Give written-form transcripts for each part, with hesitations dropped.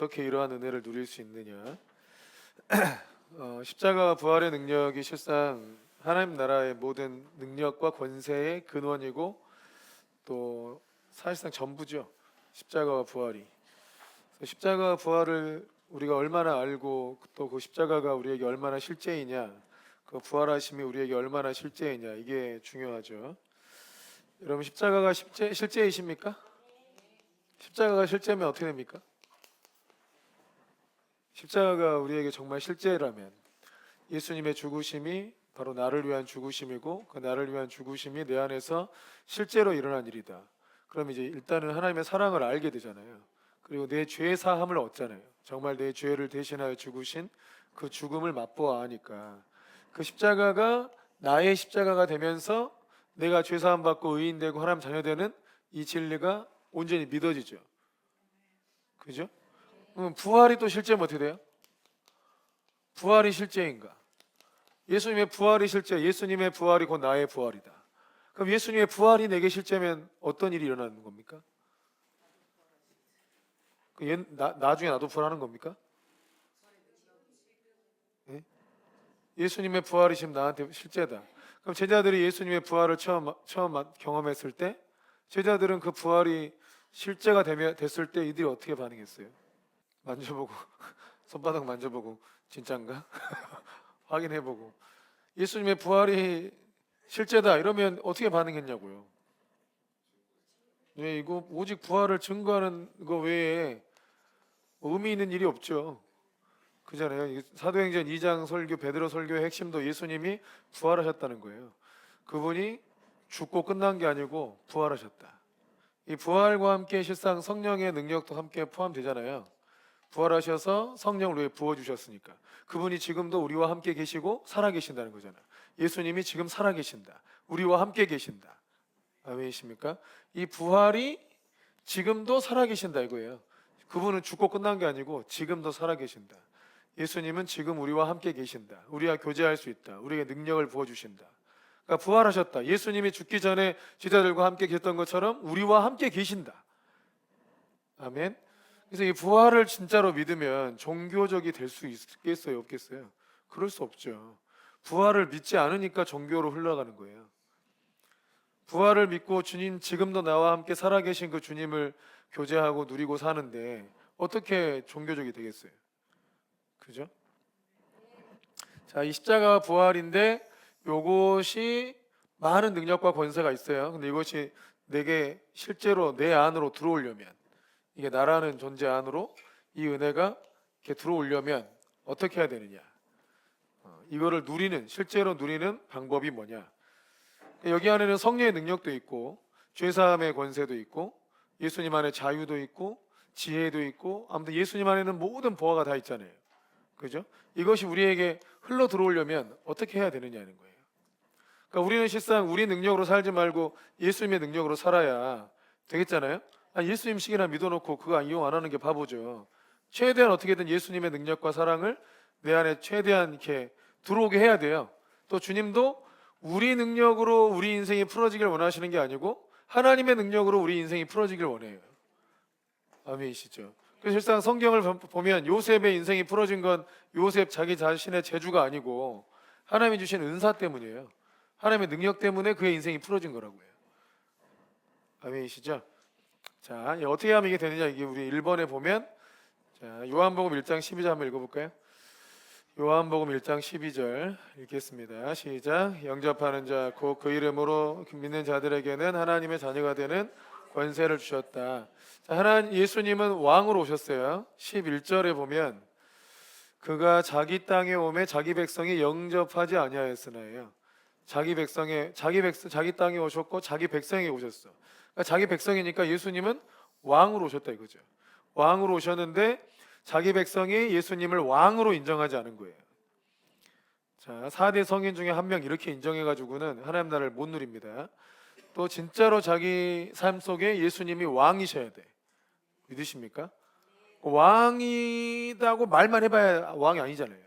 어떻게 이러한 은혜를 누릴 수 있느냐? 십자가와 부활의 능력이 실상 하나님 나라의 모든 능력과 권세의 근원이고 또 사실상 전부죠. 십자가와 부활이. 십자가와 부활을 우리가 얼마나 알고 또 그 십자가가 우리에게 얼마나 실제이냐, 그 부활하심이 우리에게 얼마나 실제이냐, 이게 중요하죠. 여러분, 십자가가 실제이십니까? 십자가가 실제면 어떻게 됩니까? 십자가가 우리에게 정말 실제라면 예수님의 죽으심이 바로 나를 위한 죽으심이고 그 나를 위한 죽으심이 내 안에서 실제로 일어난 일이다. 그럼 이제 일단은 하나님의 사랑을 알게 되잖아요. 그리고 내 죄 사함을 얻잖아요. 정말 내 죄를 대신하여 죽으신 그 죽음을 맛보아 하니까 그 십자가가 나의 십자가가 되면서 내가 죄 사함 받고 의인되고 하나님 자녀 되는 이 진리가 온전히 믿어지죠. 그죠? 그럼 부활이 또 실제면 어떻게 돼요? 부활이 실제인가? 예수님의 부활이 실제, 예수님의 부활이 곧 나의 부활이다. 그럼 예수님의 부활이 내게 실제면 어떤 일이 일어나는 겁니까? 나중에 나도 부활하는 겁니까? 예? 예수님의 부활이 지금 나한테 실제다. 그럼 제자들이 예수님의 부활을 처음 경험했을 때 제자들은 그 부활이 실제가 됐을 때 이들이 어떻게 반응했어요? 만져보고 손바닥 만져보고 진짠가? 확인해보고 예수님의 부활이 실제다 이러면 어떻게 반응했냐고요. 네, 이거 오직 부활을 증거하는 거 외에 의미 있는 일이 없죠. 그잖아요. 사도행전 2장 설교, 베드로 설교의 핵심도 예수님이 부활하셨다는 거예요. 그분이 죽고 끝난 게 아니고 부활하셨다. 이 부활과 함께 실상 성령의 능력도 함께 포함되잖아요. 부활하셔서 성령을 왜 부어주셨으니까. 그분이 지금도 우리와 함께 계시고 살아계신다는 거잖아요. 예수님이 지금 살아계신다. 우리와 함께 계신다. 아멘이십니까? 이 부활이 지금도 살아계신다 이거예요. 그분은 죽고 끝난 게 아니고 지금도 살아계신다. 예수님은 지금 우리와 함께 계신다. 우리와 교제할 수 있다. 우리에게 능력을 부어주신다. 그러니까 부활하셨다. 예수님이 죽기 전에 제자들과 함께 계셨던 것처럼 우리와 함께 계신다. 아멘. 그래서 이 부활을 진짜로 믿으면 종교적이 될 수 있겠어요, 없겠어요? 그럴 수 없죠. 부활을 믿지 않으니까 종교로 흘러가는 거예요. 부활을 믿고 주님 지금도 나와 함께 살아계신 그 주님을 교제하고 누리고 사는데 어떻게 종교적이 되겠어요? 그죠? 자, 이 십자가와 부활인데 요것이 많은 능력과 권세가 있어요. 근데 이것이 내게 실제로 내 안으로 들어오려면 이게 나라는 존재 안으로 이 은혜가 이렇게 들어오려면 어떻게 해야 되느냐? 이거를 실제로 누리는 방법이 뭐냐? 여기 안에는 성령의 능력도 있고 죄사함의 권세도 있고 예수님 안에 자유도 있고 지혜도 있고 아무튼 예수님 안에는 모든 보화가 다 있잖아요. 그죠? 이것이 우리에게 흘러 들어오려면 어떻게 해야 되느냐는 거예요. 그러니까 우리는 실상 우리 능력으로 살지 말고 예수님의 능력으로 살아야 되겠잖아요. 예수님식이나 믿어놓고 그거 이용 안 하는 게 바보죠. 최대한 어떻게든 예수님의 능력과 사랑을 내 안에 최대한 이렇게 들어오게 해야 돼요. 또 주님도 우리 능력으로 우리 인생이 풀어지길 원하시는 게 아니고 하나님의 능력으로 우리 인생이 풀어지길 원해요. 아멘이시죠? 그래서 실상 성경을 보면 요셉의 인생이 풀어진 건 요셉 자기 자신의 재주가 아니고 하나님이 주신 은사 때문이에요. 하나님의 능력 때문에 그의 인생이 풀어진 거라고요. 아멘이시죠? 자, 어떻게 하면 이게 되느냐? 이게 우리 1번에 보면 자, 요한복음 1장 12절 한번 읽어볼까요? 요한복음 1장 12절 읽겠습니다. 시작. 영접하는 자 곧 그 이름으로 믿는 자들에게는 하나님의 자녀가 되는 권세를 주셨다. 자, 예수님은 왕으로 오셨어요. 11절에 보면 그가 자기 땅에 오매 자기 백성이 영접하지 아니하였으나요. 자기 땅에 오셨고 자기 백성에게 오셨어. 그러니까 자기 백성이니까 예수님은 왕으로 오셨다 이거죠. 왕으로 오셨는데 자기 백성이 예수님을 왕으로 인정하지 않은 거예요. 자, 4대 성인 중에 한 명 이렇게 인정해가지고는 하나님 나라를 못 누립니다. 또 진짜로 자기 삶 속에 예수님이 왕이셔야 돼. 믿으십니까? 왕이다고 말만 해봐야 왕이 아니잖아요.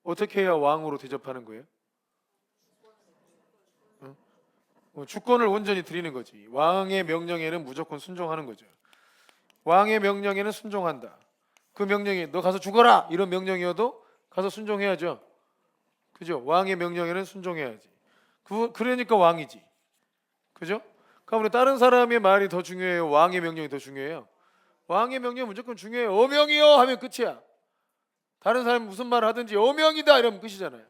어떻게 해야 왕으로 대접하는 거예요? 주권을 온전히 드리는 거지. 왕의 명령에는 무조건 순종하는 거죠. 왕의 명령에는 순종한다. 그 명령이 너 가서 죽어라 이런 명령이어도 가서 순종해야죠. 그죠? 왕의 명령에는 순종해야지. 그러니까 왕이지. 그죠? 그러니까 우리 다른 사람의 말이 더 중요해요? 왕의 명령이 더 중요해요? 왕의 명령이 무조건 중요해요. 어명이요 하면 끝이야. 다른 사람이 무슨 말을 하든지 어명이다 이러면 끝이잖아요.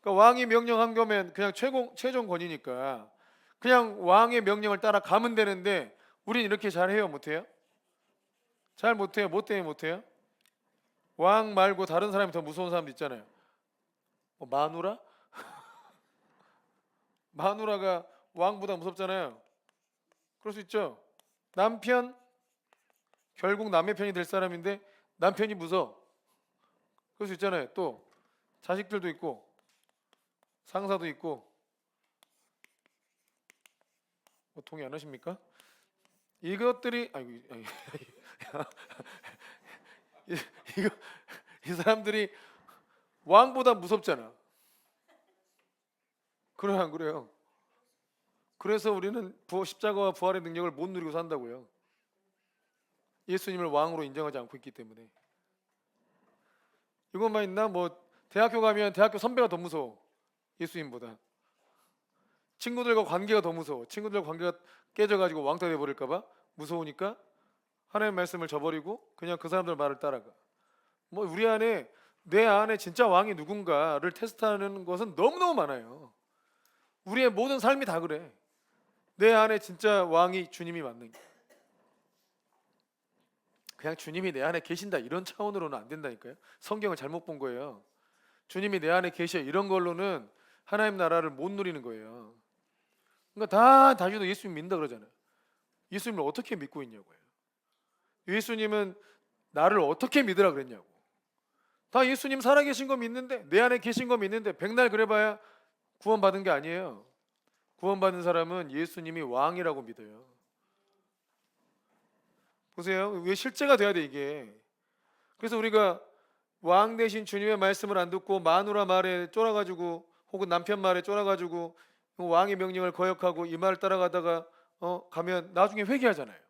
그러니까 왕이 명령한 거면 그냥 최종 권위니까 그냥 왕의 명령을 따라 가면 되는데 우린 이렇게 잘해요? 못해요? 잘 못해요. 뭐 때문에 못해요? 왕 말고 다른 사람이 더 무서운 사람도 있잖아요. 마누라? 마누라가 왕보다 무섭잖아요. 그럴 수 있죠. 남편? 결국 남의 편이 될 사람인데 남편이 무서워. 그럴 수 있잖아요. 또 자식들도 있고 상사도 있고. 동의 안 하십니까? 이것들이 이거 이 사람들이 왕보다 무섭잖아. 그래 안 그래요? 그래서 우리는 십자가와 부활의 능력을 못 누리고 산다고요. 예수님을 왕으로 인정하지 않고 있기 때문에. 이것만 있나? 뭐 대학교 가면 대학교 선배가 더 무서워. 예수님보다. 친구들과 관계가 더 무서워. 친구들과 관계가 깨져가지고 왕따 돼버릴까봐 무서우니까 하나님의 말씀을 저버리고 그냥 그 사람들 말을 따라가. 뭐 우리 안에 내 안에 진짜 왕이 누군가를 테스트하는 것은 너무너무 많아요. 우리의 모든 삶이 다 그래. 내 안에 진짜 왕이 주님이 맞는 게. 그냥 주님이 내 안에 계신다 이런 차원으로는 안 된다니까요. 성경을 잘못 본 거예요. 주님이 내 안에 계셔 이런 걸로는 하나님 나라를 못 누리는 거예요. 그러니까 다시도 예수님 믿는다 그러잖아요. 예수님을 어떻게 믿고 있냐고요. 예수님은 나를 어떻게 믿으라 그랬냐고. 다 예수님 살아계신 거 믿는데 내 안에 계신 거 믿는데 백날 그래봐야 구원받은 게 아니에요. 구원받은 사람은 예수님이 왕이라고 믿어요. 보세요. 왜 실제가 돼야 돼 이게. 그래서 우리가 왕 대신 주님의 말씀을 안 듣고 마누라 말에 쫄아가지고 혹은 남편 말에 쫄아가지고 왕의 명령을 거역하고 이 말을 따라가다가 가면 나중에 회개하잖아요.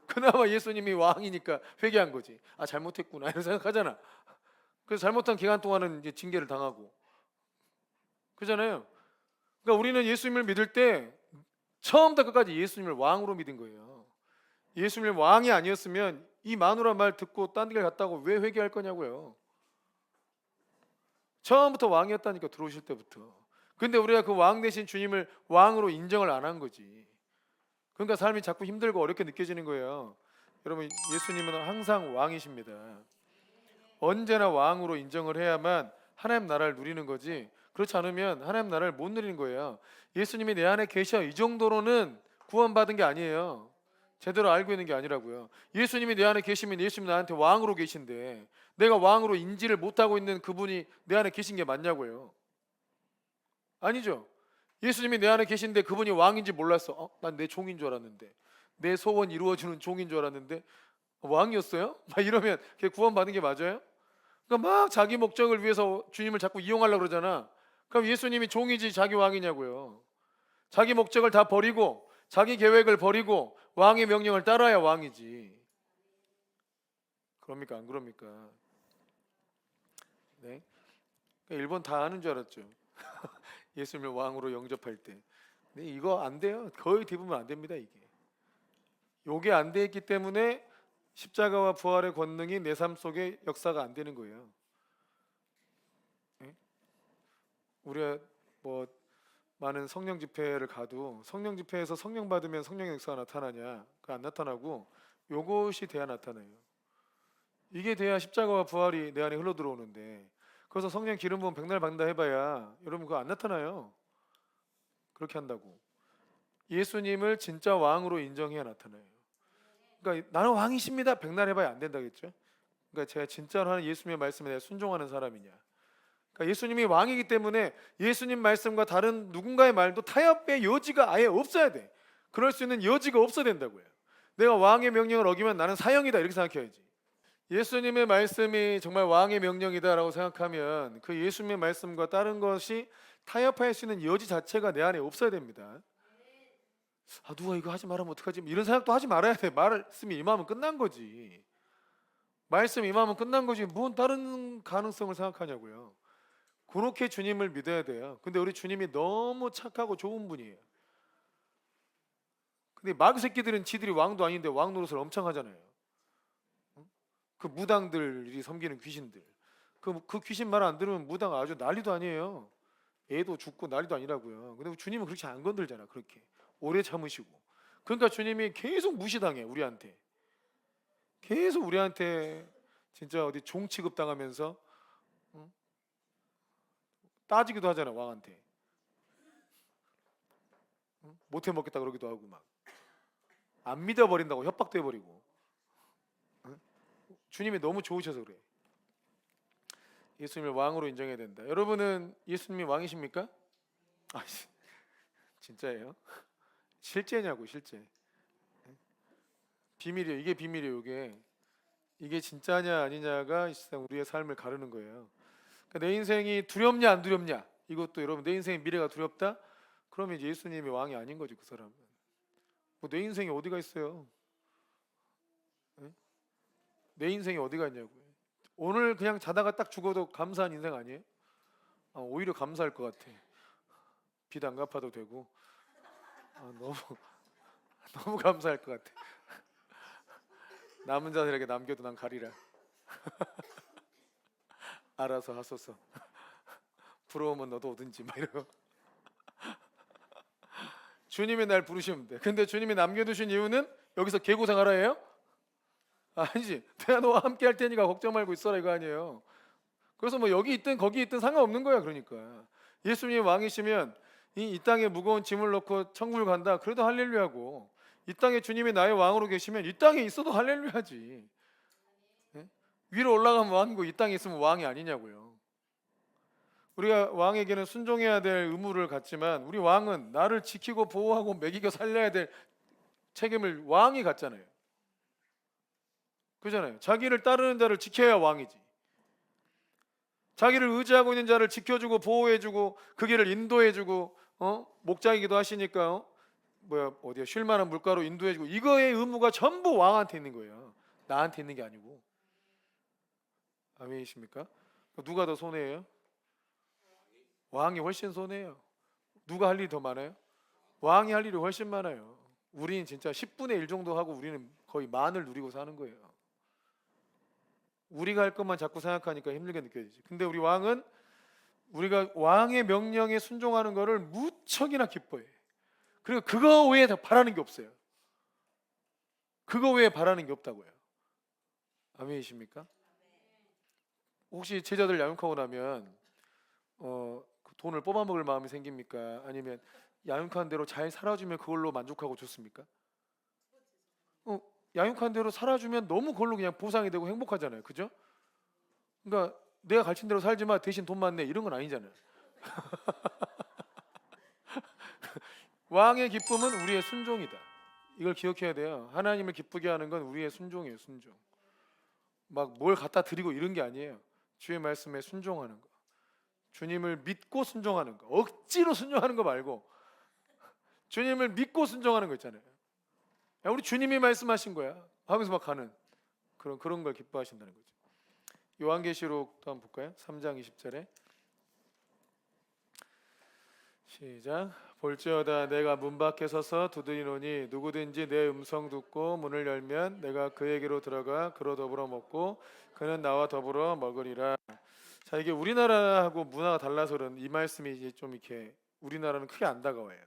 그나마 예수님이 왕이니까 회개한 거지. 아 잘못했구나 이런 생각하잖아. 그래서 잘못한 기간 동안은 이제 징계를 당하고 그잖아요. 그러니까 우리는 예수님을 믿을 때 처음부터 끝까지 예수님을 왕으로 믿은 거예요. 예수님을 왕이 아니었으면 이 마누라 말 듣고 딴 길 갔다고 왜 회개할 거냐고요. 처음부터 왕이었다니까 들어오실 때부터. 근데 우리가 그 왕 대신 주님을 왕으로 인정을 안 한 거지. 그러니까 삶이 자꾸 힘들고 어렵게 느껴지는 거예요. 여러분 예수님은 항상 왕이십니다. 언제나 왕으로 인정을 해야만 하나님 나라를 누리는 거지. 그렇지 않으면 하나님 나라를 못 누리는 거예요. 예수님이 내 안에 계셔 이 정도로는 구원받은 게 아니에요. 제대로 알고 있는 게 아니라고요. 예수님이 내 안에 계시면 예수님이 나한테 왕으로 계신데 내가 왕으로 인지를 못하고 있는 그분이 내 안에 계신 게 맞냐고요. 아니죠. 예수님이 내 안에 계신데 그분이 왕인지 몰랐어. 난 내 종인 줄 알았는데 내 소원 이루어주는 종인 줄 알았는데 왕이었어요? 막 이러면 그게 구원받은 게 맞아요? 그러니까 막 자기 목적을 위해서 주님을 자꾸 이용하려고 그러잖아. 그럼 예수님이 종이지 자기 왕이냐고요. 자기 목적을 다 버리고 자기 계획을 버리고 왕의 명령을 따라야 왕이지. 그럽니까 안 그럽니까? 네. 그러니까 일본 다 아는 줄 알았죠. 예수님을 왕으로 영접할 때. 근데 이거 안 돼요. 거의 대부분 안 됩니다 이게. 요게 안 돼 있기 때문에 십자가와 부활의 권능이 내 삶 속에 역사가 안 되는 거예요. 네? 우리가 뭐 많은 성령 집회를 가도 성령 집회에서 성령 받으면 성령의 역사가 나타나냐? 그 안 나타나고 요것이 돼야 나타나요. 이게 돼야 십자가와 부활이 내 안에 흘러 들어오는데 그래서 성령 기름 부음 백날 받는다 해봐야 여러분 그거 안 나타나요. 그렇게 한다고. 예수님을 진짜 왕으로 인정해야 나타나요. 그러니까 나는 왕이십니다 백날 해봐야 안 된다겠죠. 그러니까 제가 진짜로 하는 예수님의 말씀에 대해 순종하는 사람이냐. 그러니까 예수님이 왕이기 때문에 예수님 말씀과 다른 누군가의 말도 타협의 여지가 아예 없어야 돼. 그럴 수 있는 여지가 없어야 된다고요. 내가 왕의 명령을 어기면 나는 사형이다 이렇게 생각해야지. 예수님의 말씀이 정말 왕의 명령이다라고 생각하면 그 예수님의 말씀과 다른 것이 타협할 수 있는 여지 자체가 내 안에 없어야 됩니다. 누가 이거 하지 말하면 어떡하지? 이런 생각도 하지 말아야 돼. 말씀이 임하면 끝난 거지. 말씀 임하면 끝난 거지. 뭔 다른 가능성을 생각하냐고요. 그렇게 주님을 믿어야 돼요. 근데 우리 주님이 너무 착하고 좋은 분이에요. 근데 마귀 새끼들은 지들이 왕도 아닌데 왕 노릇을 엄청 하잖아요. 그 무당들이 섬기는 귀신들. 그 귀신 말 안 들으면 무당 아주 난리도 아니에요. 애도 죽고 난리도 아니라고요. 근데 주님은 그렇게 안 건들잖아. 그렇게 오래 참으시고. 그러니까 주님이 계속 무시당해 우리한테. 계속 우리한테 진짜 어디 종 취급 당하면서 따지기도 하잖아 왕한테. 못해 먹겠다 그러기도 하고 막 안 믿어버린다고 협박도 해버리고. 주님이 너무 좋으셔서 그래. 예수님을 왕으로 인정해야 된다. 여러분은 예수님이 왕이십니까? 진짜예요? 실제냐고 실제. 비밀이에요. 이게 비밀이에요. 이게 진짜냐 아니냐가 이 세상 우리의 삶을 가르는 거예요. 그러니까 내 인생이 두렵냐 안 두렵냐, 이것도 여러분 내 인생의 미래가 두렵다? 그러면 이제 예수님이 왕이 아닌 거지 그 사람은. 뭐 내 인생이 어디가 있어요? 내 인생이 어디가 있냐고요. 오늘 그냥 자다가 딱 죽어도 감사한 인생 아니에요? 오히려 감사할 것 같아. 빚 안 갚아도 되고. 너무 너무 감사할 것 같아. 남은 자들에게 남겨도 난 가리라. 알아서 하소서. 부러우면 너도 오든지 막 이러고. 주님이 날 부르시면 돼. 근데 주님이 남겨두신 이유는 여기서 개고생하라 해요? 아니지. 내가 너와 함께 할 테니까 걱정 말고 있어라 이거 아니에요. 그래서 뭐 여기 있든 거기 있든 상관없는 거야. 그러니까 예수님이 왕이시면 이 땅에 무거운 짐을 놓고 천국을 간다, 그래도 할렐루야고, 이 땅에 주님이 나의 왕으로 계시면 이 땅에 있어도 할렐루야지. 예? 위로 올라가면 왕이고 이 땅에 있으면 왕이 아니냐고요. 우리가 왕에게는 순종해야 될 의무를 갖지만 우리 왕은 나를 지키고 보호하고 먹이고 살려야 될 책임을 왕이 갖잖아요. 그잖아요. 자기를 따르는 자를 지켜야 왕이지. 자기를 의지하고 있는 자를 지켜주고 보호해주고 그 길을 인도해주고, 목자이기도 하시니까 어디야 쉴 만한 물가로 인도해주고, 이거의 의무가 전부 왕한테 있는 거예요. 나한테 있는 게 아니고. 아멘이십니까? 누가 더 손해예요? 왕이 훨씬 손해예요. 누가 할 일이 더 많아요? 왕이 할 일이 훨씬 많아요. 우리는 진짜 10분의 1 정도 하고 우리는 거의 만을 누리고 사는 거예요. 우리가 할 것만 자꾸 생각하니까 힘들게 느껴지지. 근데 우리 왕은 우리가 왕의 명령에 순종하는 것을 무척이나 기뻐해. 그리고 그거 외에 더 바라는 게 없어요. 그거 외에 바라는 게 없다고요. 아멘이십니까? 혹시 제자들 야육하고 나면 돈을 뽑아먹을 마음이 생깁니까? 아니면 야육한 대로 잘 살아주면 그걸로 만족하고 좋습니까? 야육한 대로 살아주면 너무 그걸로 그냥 보상이 되고 행복하잖아요. 그죠? 그러니까 내가 가르친 대로 살지 마, 대신 돈만 내, 이런 건 아니잖아요. 왕의 기쁨은 우리의 순종이다. 이걸 기억해야 돼요. 하나님을 기쁘게 하는 건 우리의 순종이에요. 순종. 막 뭘 갖다 드리고 이런 게 아니에요. 주의 말씀에 순종하는 거. 주님을 믿고 순종하는 거. 억지로 순종하는 거 말고 주님을 믿고 순종하는 거 있잖아요. 야, 우리 주님이 말씀하신 거야 하면서 막 가는 그런 걸 기뻐하신다는 거죠. 요한계시록도 한번 볼까요? 3장 20절에 시작. 볼지어다 내가 문 밖에 서서 두드리노니 누구든지 내 음성 듣고 문을 열면 내가 그에게로 들어가 그로 더불어 먹고 그는 나와 더불어 먹으리라. 자, 이게 우리나라하고 문화가 달라서 그런 이 말씀이 이제 좀 이렇게 우리나라는 크게 안 다가와요.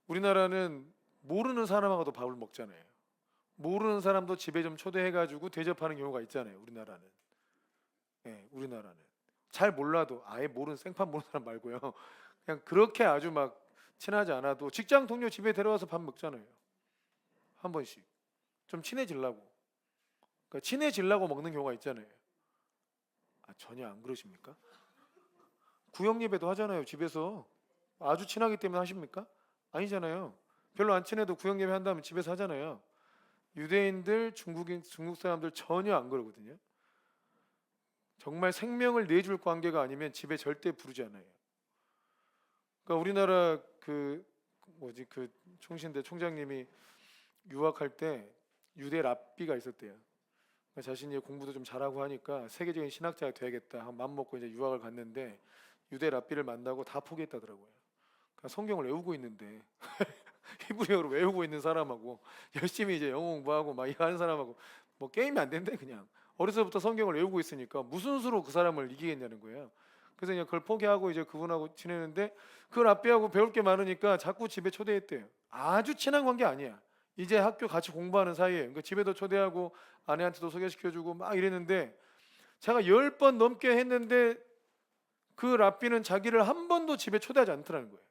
우리나라는 모르는 사람하고도 밥을 먹잖아요. 모르는 사람도 집에 좀 초대해가지고 대접하는 경우가 있잖아요. 우리나라는. 네, 우리나라는 잘 몰라도 아예 모르는 생판 모르는 사람 말고요. 그냥 그렇게 아주 막 친하지 않아도 직장 동료 집에 데려와서 밥 먹잖아요. 한 번씩 좀 친해지려고. 그러니까 친해지려고 먹는 경우가 있잖아요. 전혀 안 그러십니까? 구역 예배도 하잖아요. 집에서 아주 친하기 때문에 하십니까? 아니잖아요. 별로 안 친해도 구역 예배 한다면 집에서 하잖아요. 유대인들, 중국 사람들 전혀 안 그러거든요. 정말 생명을 내줄 관계가 아니면 집에 절대 부르지 않아요. 그러니까 우리나라 뭐지 그 총신대 총장님이 유학할 때 유대 랍비가 있었대요. 자신이 공부도 좀 잘하고 하니까 세계적인 신학자가 돼야겠다 한 마음 먹고 이제 유학을 갔는데 유대 랍비를 만나고 다 포기했다더라고요. 그러니까 성경을 외우고 있는데 히브리어로 외우고 있는 사람하고 열심히 이제 영어 공부하고 막 이거 하는 사람하고 뭐 게임이 안 된대. 그냥 어려서부터 성경을 외우고 있으니까 무슨 수로 그 사람을 이기겠냐는 거예요. 그래서 그냥 그걸 포기하고 이제 그분하고 지내는데 그 랍비하고 배울 게 많으니까 자꾸 집에 초대했대요. 아주 친한 관계 아니야. 이제 학교 같이 공부하는 사이에 그러니까 집에도 초대하고 아내한테도 소개시켜주고 막 이랬는데 제가 10번 넘게 했는데 그 랍비는 자기를 한 번도 집에 초대하지 않더라는 거예요.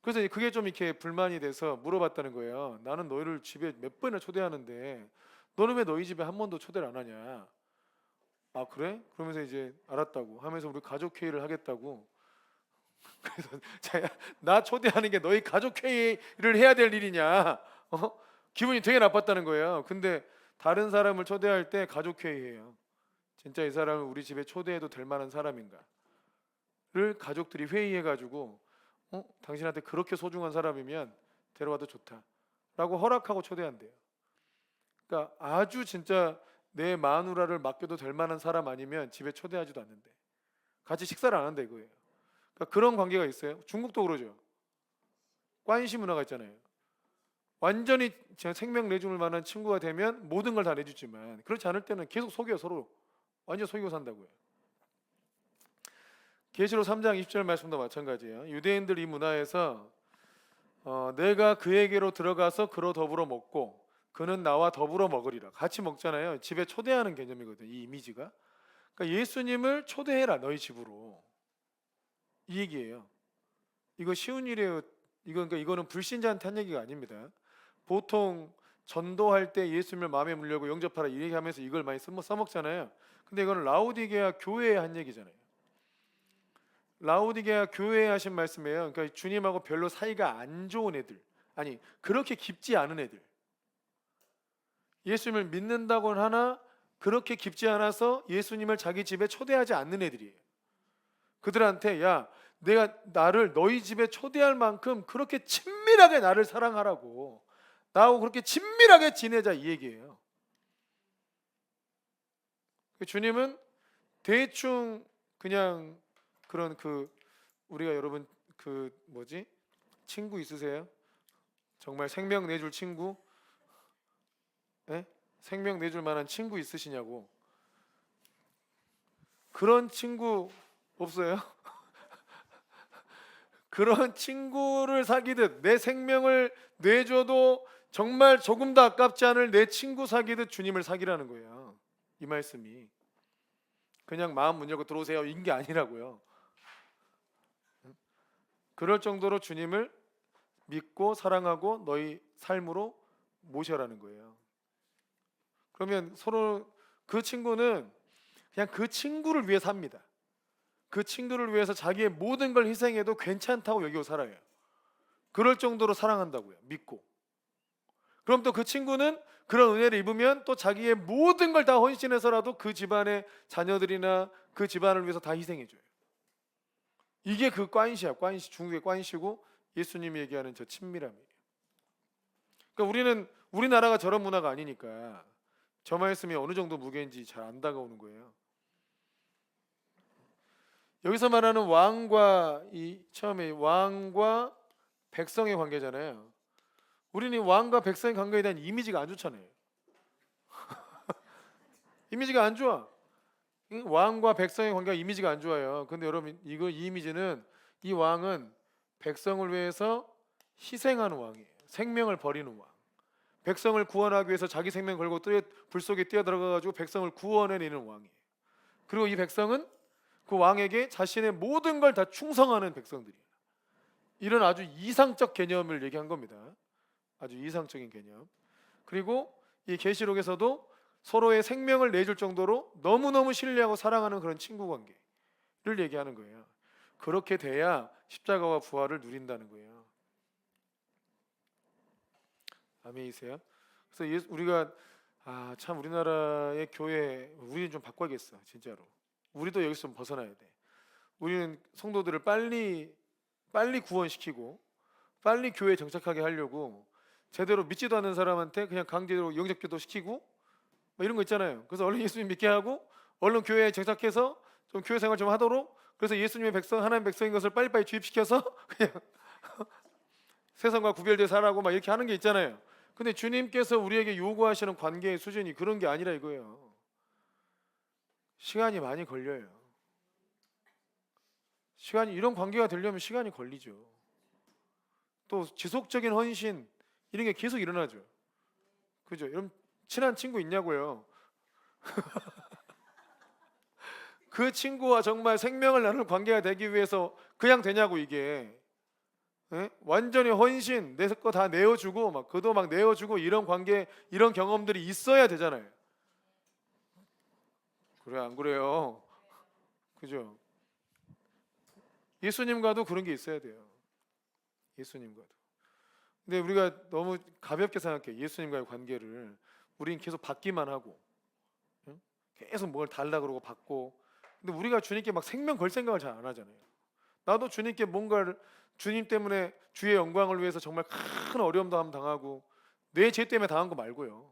그래서 그게 좀 이렇게 불만이 돼서 물어봤다는 거예요. 나는 너희를 집에 몇 번이나 초대하는데 너는 왜 너희 집에 한 번도 초대를 안 하냐? 아 그래? 그러면서 이제 알았다고 하면서 우리 가족 회의를 하겠다고. 그래서 자야 나 초대하는 게 너희 가족 회의를 해야 될 일이냐? 기분이 되게 나빴다는 거예요. 근데 다른 사람을 초대할 때 가족 회의해요. 진짜 이 사람을 우리 집에 초대해도 될 만한 사람인가를 가족들이 회의해가지고 당신한테 그렇게 소중한 사람이면 데려와도 좋다라고 허락하고 초대한대요. 그러니까 아주 진짜 내 마누라를 맡겨도 될 만한 사람 아니면 집에 초대하지도 않는데 같이 식사를 안 한다 이거예요. 그러니까 그런 관계가 있어요. 중국도 그러죠. 관시 문화가 있잖아요. 완전히 생명 내줄 만한 친구가 되면 모든 걸 다 내주지만 그렇지 않을 때는 계속 속여 서로 완전 속이고 산다고요. 계시록 3장 20절 말씀도 마찬가지예요. 유대인들 이 문화에서 내가 그에게로 들어가서 그로 더불어 먹고 그는 나와 더불어 먹으리라. 같이 먹잖아요. 집에 초대하는 개념이거든요. 이 이미지가. 그러니까 예수님을 초대해라 너희 집으로. 이 얘기예요. 이거 쉬운 일이에요. 그러니까 이거는 불신자한테 한 얘기가 아닙니다. 보통 전도할 때 예수님을 마음에 물려고 영접하라 이 얘기하면서 이걸 많이 써먹잖아요. 근데 이거는 라오디게아 교회에 한 얘기잖아요. 라오디게아 교회에 하신 말씀이에요. 그러니까 주님하고 별로 사이가 안 좋은 애들, 아니 그렇게 깊지 않은 애들, 예수님을 믿는다고는 하나 그렇게 깊지 않아서 예수님을 자기 집에 초대하지 않는 애들이에요. 그들한테 야 내가 나를 너희 집에 초대할 만큼 그렇게 친밀하게 나를 사랑하라고, 나하고 그렇게 친밀하게 지내자 이 얘기예요. 주님은 대충 그냥 그런 우리가 여러분 뭐지 친구 있으세요? 정말 생명 내줄 친구? 네? 생명 내줄 만한 친구 있으시냐고. 그런 친구 없어요? 그런 친구를 사귀듯 내 생명을 내줘도 정말 조금도 아깝지 않을 내 친구 사귀듯 주님을 사귀라는 거예요. 이 말씀이 그냥 마음 문 열고 들어오세요 인 게 아니라고요. 그럴 정도로 주님을 믿고 사랑하고 너희 삶으로 모셔라는 거예요. 그러면 서로 그 친구는 그냥 그 친구를 위해 삽니다. 그 친구를 위해서 자기의 모든 걸 희생해도 괜찮다고 여기고 살아요. 그럴 정도로 사랑한다고요. 믿고. 그럼 또 그 친구는 그런 은혜를 입으면 또 자기의 모든 걸 다 헌신해서라도 그 집안의 자녀들이나 그 집안을 위해서 다 희생해줘요. 이게 그 꽌시야. 꽌시, 중국의 꽌시고 예수님이 얘기하는 저 친밀함이에요. 그러니까 우리나라가 저런 문화가 아니니까 저 말씀이 어느 정도 무게인지 잘 안 다가오는 거예요. 여기서 말하는 왕과 처음에 왕과 백성의 관계잖아요. 우리는 왕과 백성의 관계에 대한 이미지가 안 좋잖아요. 이미지가 안 좋아. 왕과 백성의 관계가 이미지가 안 좋아요. 근데 여러분 이 이미지는 이 왕은 백성을 위해서 희생하는 왕이에요. 생명을 버리는 왕. 백성을 구원하기 위해서 자기 생명 걸고 불 속에 뛰어들어가 가지고 백성을 구원해내는 왕이에요. 그리고 이 백성은 그 왕에게 자신의 모든 걸 다 충성하는 백성들이에요. 이런 아주 이상적 개념을 얘기한 겁니다. 아주 이상적인 개념. 그리고 이 계시록에서도 서로의 생명을 내줄 정도로 너무너무 신뢰하고 사랑하는 그런 친구 관계를 얘기하는 거예요. 그렇게 돼야 십자가와 부활을 누린다는 거예요. 아멘이세요? 그래서 우리가 참 우리나라의 교회 우리는 좀 바꿔야겠어 진짜로. 우리도 여기서 좀 벗어나야 돼. 우리는 성도들을 빨리 구원시키고 빨리 교회에 정착하게 하려고 제대로 믿지도 않는 사람한테 그냥 강제로 영접기도 시키고 뭐 이런 거 있잖아요. 그래서 얼른 예수님 믿게 하고 얼른 교회에 정착해서 좀 교회 생활 좀 하도록, 그래서 예수님의 백성, 하나님 백성인 것을 빨리빨리 주입시켜서 그냥 세상과 구별돼 살라고 막 이렇게 하는 게 있잖아요. 근데 주님께서 우리에게 요구하시는 관계의 수준이 그런 게 아니라 이거예요. 시간이 많이 걸려요. 시간이, 이런 관계가 되려면 시간이 걸리죠. 또 지속적인 헌신 이런 게 계속 일어나죠. 그죠? 여러분 친한 친구 있냐고요? 그 친구와 정말 생명을 나눌 관계가 되기 위해서 그냥 되냐고 이게. 예? 완전히 헌신, 내 거 다 내어주고 막 그도 막 내어주고 이런 관계, 이런 경험들이 있어야 되잖아요. 그래 안 그래요? 그죠? 예수님과도 그런 게 있어야 돼요. 예수님과도. 근데 우리가 너무 가볍게 생각해. 예수님과의 관계를 우린 계속 받기만 하고, 응? 계속 뭘 달라 그러고 받고. 근데 우리가 주님께 막 생명 걸 생각을 잘 안 하잖아요. 나도 주님께 뭔가를, 주님 때문에 주의 영광을 위해서 정말 큰 어려움도 한번 당하고, 내 죄 때문에 당한 거 말고요,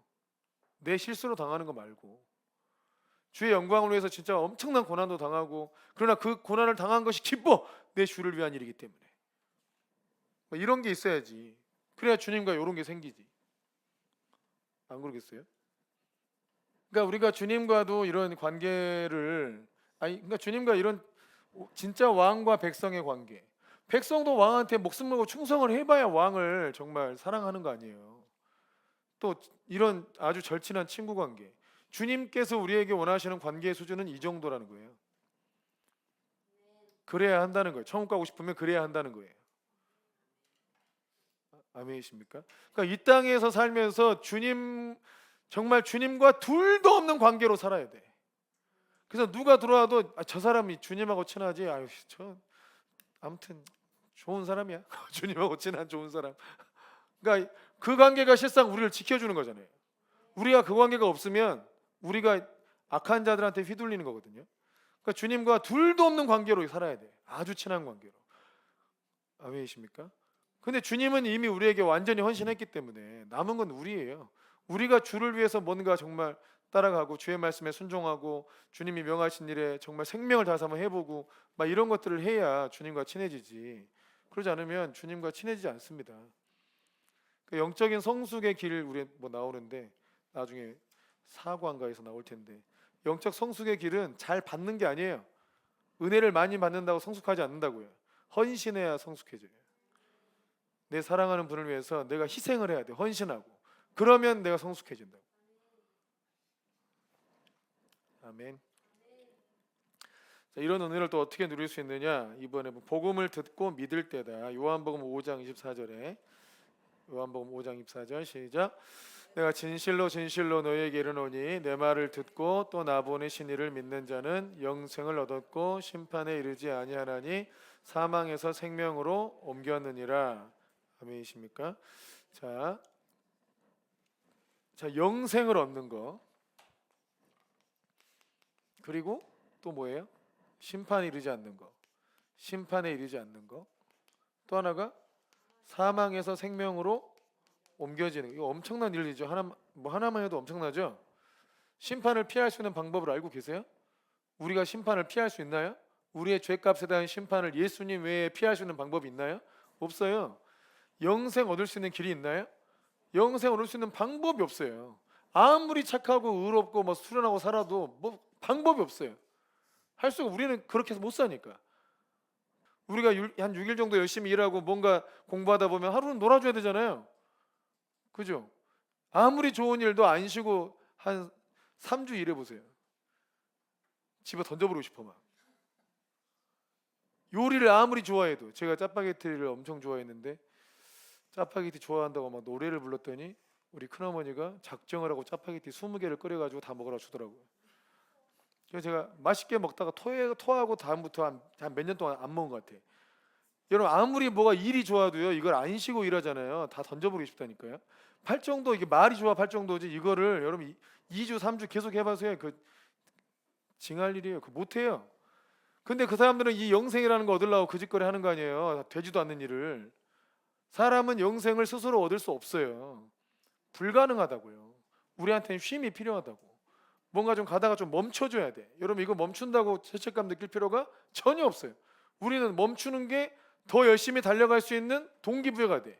내 실수로 당하는 거 말고 주의 영광을 위해서 진짜 엄청난 고난도 당하고, 그러나 그 고난을 당한 것이 기뻐, 내 주를 위한 일이기 때문에. 뭐 이런 게 있어야지. 그래야 주님과 이런 게 생기지. 안 그러겠어요? 그러니까 우리가 주님과도 이런 관계를, 아니 그러니까 주님과 이런 진짜 왕과 백성의 관계, 백성도 왕한테 목숨 걸고 충성을 해봐야 왕을 정말 사랑하는 거 아니에요. 또 이런 아주 절친한 친구 관계, 주님께서 우리에게 원하시는 관계의 수준은 이 정도라는 거예요. 그래야 한다는 거예요. 천국 가고 싶으면 그래야 한다는 거예요. 아멘이십니까? 그러니까 이 땅에서 살면서 주님, 정말 주님과 둘도 없는 관계로 살아야 돼. 그래서 누가 들어와도 저 사람이 주님하고 친하지, 아유 저 아무튼 좋은 사람이야. 주님하고 친한 좋은 사람. 그러니까 그 관계가 실상 우리를 지켜주는 거잖아요. 우리가 그 관계가 없으면 우리가 악한 자들한테 휘둘리는 거거든요. 그러니까 주님과 둘도 없는 관계로 살아야 돼. 아주 친한 관계로. 아멘이십니까? 근데 주님은 이미 우리에게 완전히 헌신했기 때문에 남은 건 우리예요. 우리가 주를 위해서 뭔가 정말 따라가고 주의 말씀에 순종하고 주님이 명하신 일에 정말 생명을 다해서 한번 해보고 막 이런 것들을 해야 주님과 친해지지. 그러지 않으면 주님과 친해지지 않습니다. 그 영적인 성숙의 길, 우리 뭐 나오는데 나중에 사관가에서 나올 텐데, 영적 성숙의 길은 잘 받는 게 아니에요. 은혜를 많이 받는다고 성숙하지 않는다고요. 헌신해야 성숙해져요. 내 사랑하는 분을 위해서 내가 희생을 해야 돼. 헌신하고. 그러면 내가 성숙해진다고. 아멘. 자, 이런 은혜를 또 어떻게 누릴 수 있느냐? 이번에 복음을 듣고 믿을 때다. 요한복음 5장 24절에, 요한복음 5장 24절 시작. 내가 진실로 진실로 너희에게 이르노니 내 말을 듣고 또 나 보내신 이를 믿는 자는 영생을 얻었고 심판에 이르지 아니하나니 사망에서 생명으로 옮겼느니라. 아멘이십니까? 자, 영생을 얻는 거, 그리고 또 뭐예요? 심판에 이르지 않는 거, 심판에 이르지 않는 거. 또 하나가 사망에서 생명으로 옮겨지는 거. 이거 엄청난 일이죠. 하나만 해도 엄청나죠. 심판을 피할 수 있는 방법을 알고 계세요? 우리가 심판을 피할 수 있나요? 우리의 죄값에 대한 심판을 예수님 외에 피할 수 있는 방법이 있나요? 없어요. 영생 얻을 수 있는 길이 있나요? 영생 얻을 수 있는 방법이 없어요. 아무리 착하고 의롭고 뭐 수련하고 살아도 뭐 방법이 없어요. 할 수가, 우리는 그렇게 해서 못 사니까. 우리가 한 6일 정도 열심히 일하고 뭔가 공부하다 보면 하루는 놀아줘야 되잖아요. 그죠? 아무리 좋은 일도 안 쉬고 한 3주 일해보세요. 집에 던져버리고 싶어 막. 요리를 아무리 좋아해도, 제가 짜파게티를 엄청 좋아했는데 짜파게티 좋아한다고 막 노래를 불렀더니 우리 큰어머니가 작정을 하고 짜파게티 20개를 끓여가지고 다 먹으라 주더라고요. 그래서 제가 맛있게 먹다가 토하고 다음부터 한 몇 년 동안 안 먹은 것 같아요. 여러분 아무리 뭐가 일이 좋아도요, 이걸 안 쉬고 일하잖아요. 다 던져버리고 싶다니까요. 팔 정도, 이게 말이 좋아 팔 정도지 이거를 여러분 2주 3주 계속 해봐서요, 그 징할 일이에요. 그 못해요. 근데 그 사람들은 이 영생이라는 거 얻으려고 그 짓거리 하는 거 아니에요. 되지도 않는 일을. 사람은 영생을 스스로 얻을 수 없어요. 불가능하다고요. 우리한테는 쉼이 필요하다고. 뭔가 좀 가다가 좀 멈춰줘야 돼. 여러분 이거 멈춘다고 죄책감 느낄 필요가 전혀 없어요. 우리는 멈추는 게 더 열심히 달려갈 수 있는 동기부여가 돼.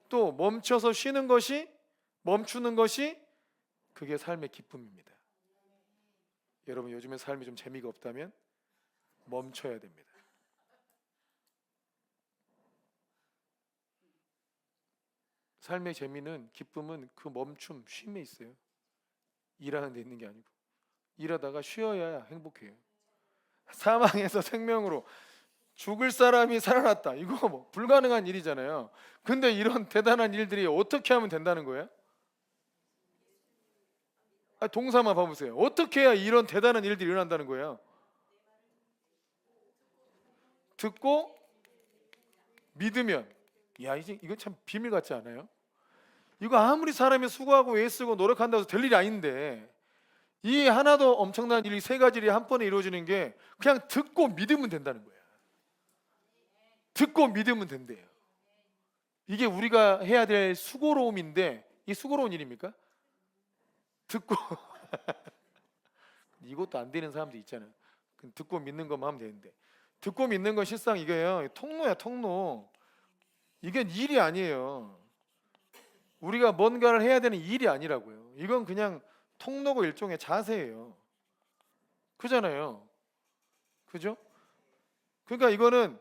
또 멈춰서 쉬는 것이, 멈추는 것이 그게 삶의 기쁨입니다. 여러분 요즘에 삶이 좀 재미가 없다면 멈춰야 됩니다. 삶의 재미는, 기쁨은 그 멈춤, 쉼에 있어요. 일하는 데 있는 게 아니고. 일하다가 쉬어야 행복해요. 사망에서 생명으로, 죽을 사람이 살아났다. 이거 뭐 불가능한 일이잖아요. 근데 이런 대단한 일들이 어떻게 하면 된다는 거예요? 동사만 봐보세요. 어떻게 해야 이런 대단한 일들이 일어난다는 거예요? 듣고 믿으면. 야, 이제 이건 참 비밀 같지 않아요? 이거 아무리 사람이 수고하고 애쓰고 노력한다고 해서 될 일이 아닌데, 이 하나도 엄청난 일이 세 가지 일이 한 번에 이루어지는 게 그냥 듣고 믿으면 된다는 거예요. 듣고 믿으면 된대요. 이게 우리가 해야 될 수고로움인데, 이 수고로운 일입니까? 듣고 이것도 안 되는 사람도 있잖아요. 듣고 믿는 것만 하면 되는데, 듣고 믿는 건 실상 이거예요. 통로야, 통로. 이게 일이 아니에요. 우리가 뭔가를 해야 되는 일이 아니라고요. 이건 그냥 통로고 일종의 자세예요. 그잖아요. 그죠? 그러니까 이거는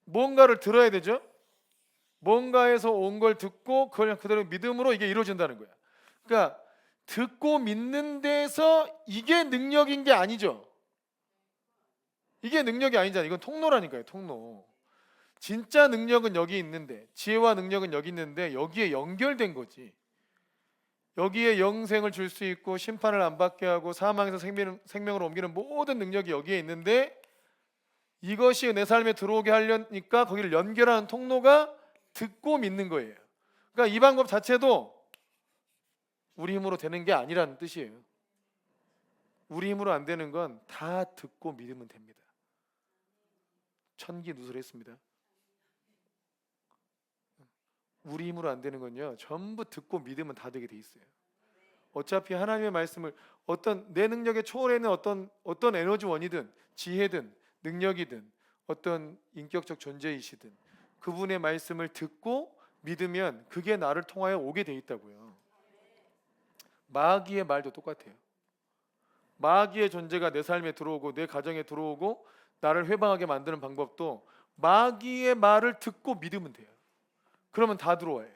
뭔가를 들어야 되죠. 뭔가에서 온 걸 듣고 그걸 그대로 믿음으로 이게 이루어진다는 거야. 그러니까 듣고 믿는 데서 이게 능력인 게 아니죠. 이게 능력이 아니잖아요. 이건 통로라니까요. 통로. 진짜 능력은 여기 있는데, 지혜와 능력은 여기 있는데 여기에 연결된 거지. 여기에 영생을 줄 수 있고 심판을 안 받게 하고 사망에서 생명으로 옮기는 모든 능력이 여기에 있는데, 이것이 내 삶에 들어오게 하려니까 거기를 연결하는 통로가 듣고 믿는 거예요. 그러니까 이 방법 자체도 우리 힘으로 되는 게 아니라는 뜻이에요. 우리 힘으로 안 되는 건 다 듣고 믿으면 됩니다. 천기누설했습니다. 우리 힘으로 안 되는 건요, 전부 듣고 믿으면 다 되게 돼 있어요. 어차피 하나님의 말씀을, 어떤 내 능력에 초월해 있는 어떤 에너지원이든 지혜든 능력이든 어떤 인격적 존재이시든 그분의 말씀을 듣고 믿으면 그게 나를 통하여 오게 돼 있다고요. 마귀의 말도 똑같아요. 마귀의 존재가 내 삶에 들어오고 내 가정에 들어오고 나를 회방하게 만드는 방법도 마귀의 말을 듣고 믿으면 돼요. 그러면 다 들어와요.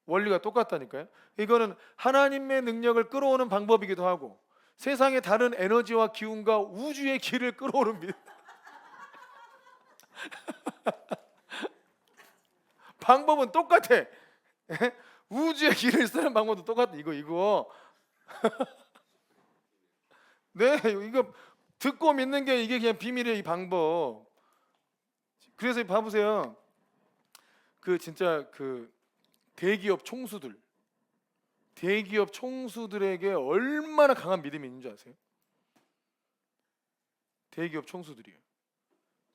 원리가 똑같다니까요. 이거는 하나님의 능력을 끌어오는 방법이기도 하고 세상의 다른 에너지와 기운과 우주의 길을 끌어오는 방법은 똑같아. 우주의 길을 쓰는 방법도 똑같아. 이거 네, 이거 듣고 믿는 게 이게 그냥 비밀이에요. 이 방법. 그래서 봐보세요. 진짜 대기업 총수들에게 얼마나 강한 믿음이 있는 줄 아세요? 대기업 총수들이요.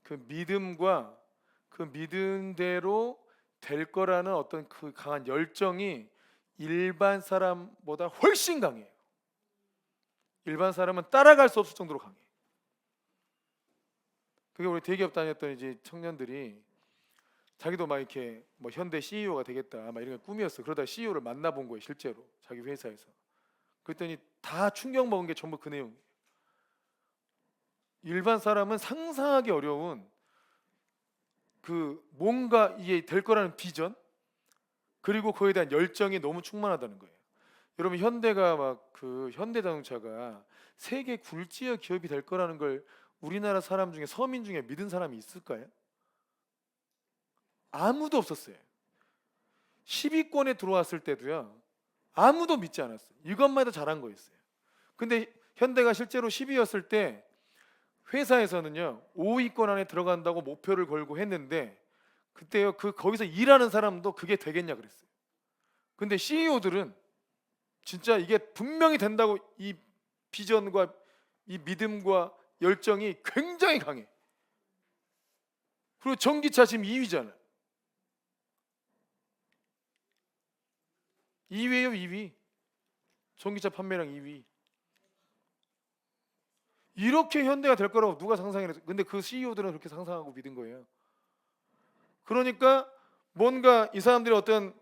그 믿음과 그 믿음대로 될 거라는 어떤 그 강한 열정이 일반 사람보다 훨씬 강해요. 일반 사람은 따라갈 수 없을 정도로 강해. 그게 우리 대기업 다녔던 이제 청년들이 자기도 막 이렇게 뭐 현대 CEO가 되겠다 막 이런 게 꿈이었어. 그러다 CEO를 만나본 거예요, 실제로 자기 회사에서. 그랬더니 다 충격 먹은 게 전부 그 내용이에요. 일반 사람은 상상하기 어려운 뭔가 이게 될 거라는 비전, 그리고 그에 대한 열정이 너무 충만하다는 거예요. 여러분 현대가 현대자동차가 세계 굴지의 기업이 될 거라는 걸 우리나라 사람 중에, 서민 중에 믿은 사람이 있을까요? 아무도 없었어요. 10위권에 들어왔을 때도요, 아무도 믿지 않았어요. 이것만 해도 잘한 거였어요. 근데 현대가 실제로 10위였을 때 회사에서는요 5위권 안에 들어간다고 목표를 걸고 했는데, 그때요 거기서 일하는 사람도 그게 되겠냐 그랬어요. 근데 CEO들은 진짜 이게 분명히 된다고, 이 비전과 이 믿음과 열정이 굉장히 강해. 그리고 전기차 지금 2위잖아요. 2위예요, 2위. 전기차 판매량 2위. 이렇게 현대가 될 거라고 누가 상상했어? 근데 그 CEO들은 그렇게 상상하고 믿은 거예요. 그러니까 뭔가 이 사람들이 어떤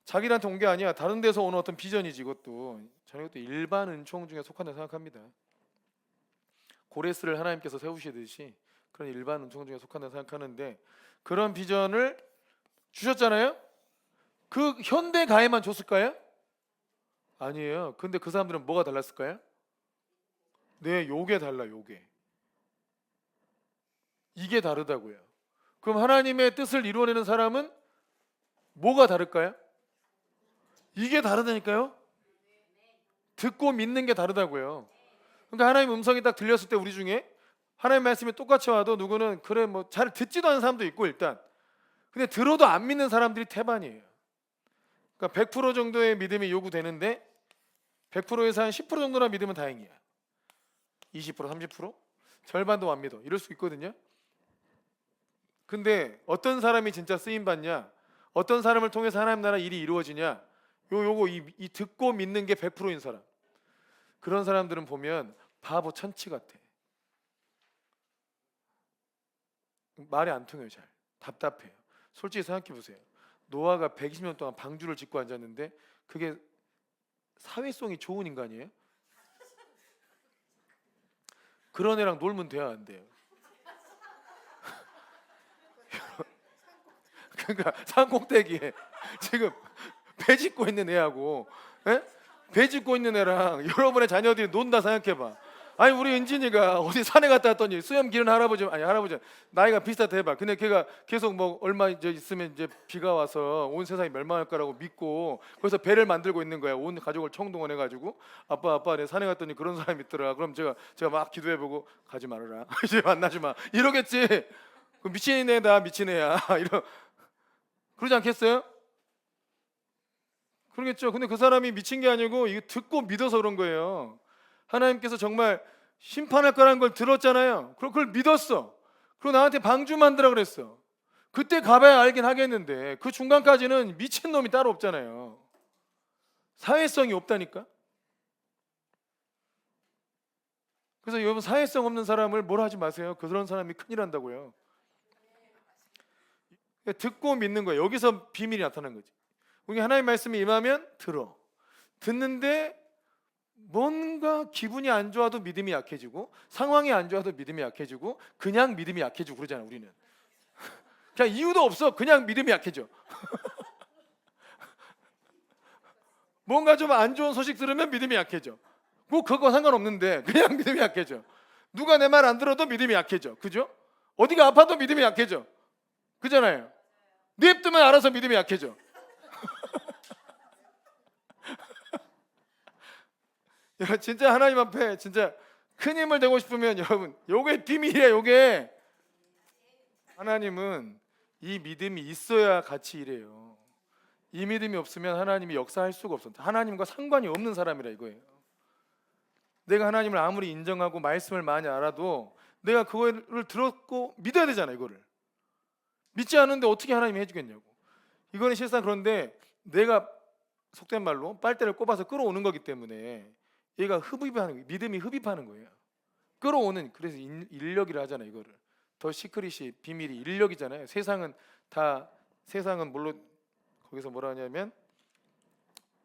자기한테 온 게 아니야. 다른 데서 오는 어떤 비전이지. 이것도 저는 이것도 일반 은총 중에 속한다고 생각합니다. 고레스를 하나님께서 세우시듯이 그런 일반 은총 중에 속한다고 생각하는데, 그런 비전을 주셨잖아요. 그 현대 가해만 줬을까요? 아니에요. 근데 그 사람들은 뭐가 달랐을까요? 네, 요게 달라. 요게 이게 다르다고요. 그럼 하나님의 뜻을 이루어내는 사람은 뭐가 다를까요? 이게 다르다니까요. 듣고 믿는 게 다르다고요. 그러니까 하나님 음성이 딱 들렸을 때 우리 중에 하나님 말씀이 똑같이 와도 누구는 그래 뭐 잘 듣지도 않는 사람도 있고, 일단 근데 들어도 안 믿는 사람들이 태반이에요. 그러니까 100% 정도의 믿음이 요구되는데 100%에서 한 10% 정도나 믿으면 다행이야. 20%, 30%? 절반도 안 믿어. 이럴 수 있거든요. 근데 어떤 사람이 진짜 쓰임 받냐? 어떤 사람을 통해서 하나님 나라 일이 이루어지냐? 요거 이 듣고 믿는 게 100%인 사람. 그런 사람들은 보면 바보 천치 같아. 말이 안 통해요. 잘 답답해요. 솔직히 생각해 보세요. 노아가 120년 동안 방주를 짓고 앉았는데 그게 사회성이 좋은 인간이에요? 그런 애랑 놀면 돼야 안 돼요? 그러니까 산꼭대기에 지금 배 짓고 있는 애하고, 에? 배 짓고 있는 애랑 여러분의 자녀들이 논다 생각해봐. 아니 우리 은진이가 어디 산에 갔다 왔더니 수염 기른 할아버지, 아니 할아버지 나이가 비슷하다 해봐. 근데 걔가 계속 뭐 얼마 이제 있으면 이제 비가 와서 온 세상이 멸망할 거라고 믿고 그래서 배를 만들고 있는 거야. 온 가족을 총동원해가지고 아빠 내 산에 갔더니 그런 사람이 있더라. 그럼 제가 막 기도해보고 가지 말아라. 이제 만나지 마. 이러겠지. 그 미친 애다 미친 애야. 이러 그러지 않겠어요? 그러겠죠. 근데 그 사람이 미친 게 아니고 이거 듣고 믿어서 그런 거예요. 하나님께서 정말 심판할 거라는 걸 들었잖아요. 그럼 그걸 믿었어. 그리고 나한테 방주 만들어 그랬어. 그때 가봐야 알긴 하겠는데 그 중간까지는 미친 놈이 따로 없잖아요. 사회성이 없다니까. 그래서 여러분 사회성 없는 사람을 뭐라 하지 마세요. 그런 사람이 큰일 난다고요. 듣고 믿는 거예요. 여기서 비밀이 나타난 거지. 우리 하나님 말씀이 임하면 들어. 듣는데 뭔가 기분이 안 좋아도 믿음이 약해지고 상황이 안 좋아도 믿음이 약해지고 그냥 믿음이 약해지고 그러잖아. 우리는 그냥 이유도 없어. 그냥 믿음이 약해져. 뭔가 좀 안 좋은 소식 들으면 믿음이 약해져. 뭐 그거 상관없는데 그냥 믿음이 약해져. 누가 내 말 안 들어도 믿음이 약해져. 그죠? 어디가 아파도 믿음이 약해져. 그잖아요. 냅두면 알아서 믿음이 약해져. 진짜 하나님 앞에 진짜 큰 힘을 되고 싶으면 여러분 요게 비밀이야. 요게 하나님은 이 믿음이 있어야 같이 일해요. 이 믿음이 없으면 하나님이 역사할 수가 없어. 하나님과 상관이 없는 사람이라 이거예요. 내가 하나님을 아무리 인정하고 말씀을 많이 알아도 내가 그거를 들었고 믿어야 되잖아. 이거를 믿지 않은데 어떻게 하나님이 해주겠냐고. 이거는 실상 그런데 내가 속된 말로 빨대를 꼽아서 끌어오는 거기 때문에 얘가 흡입하는 거예요. 믿음이 흡입하는 거예요. 끌어오는, 그래서 인력이라 하잖아요. 이거를 더 시크릿이 비밀이 인력이잖아요. 세상은 물론 거기서 뭐라 하냐면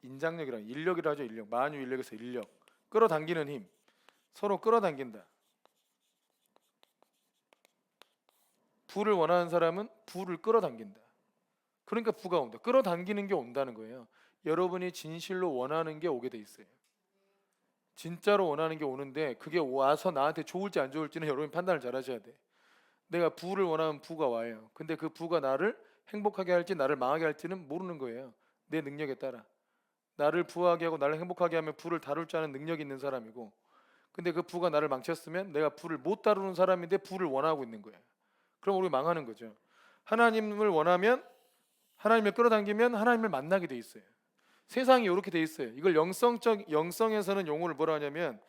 인장력이라 인력이라 하죠. 인력, 만유 인력에서 인력, 끌어당기는 힘, 서로 끌어당긴다. 부를 원하는 사람은 부를 끌어당긴다. 그러니까 부가 온다. 끌어당기는 게 온다는 거예요. 여러분이 진실로 원하는 게 오게 돼 있어요. 진짜로 원하는 게 오는데 그게 와서 나한테 좋을지 안 좋을지는 여러분이 판단을 잘 하셔야 돼. 내가 부를 원하면 부가 와요. 근데 그 부가 나를 행복하게 할지 나를 망하게 할지는 모르는 거예요. 내 능력에 따라. 나를 부하게 하고 나를 행복하게 하면 부를 다룰 줄 아는 능력이 있는 사람이고, 근데 그 부가 나를 망쳤으면 내가 부를 못 다루는 사람인데 부를 원하고 있는 거예요. 그럼 우리 망하는 거죠. 하나님을 원하면, 하나님을 끌어당기면 하나님을 만나게 돼 있어요. 세상이 이렇게 돼 있어요. 이걸 영성에서는 용어를 뭐라 하냐면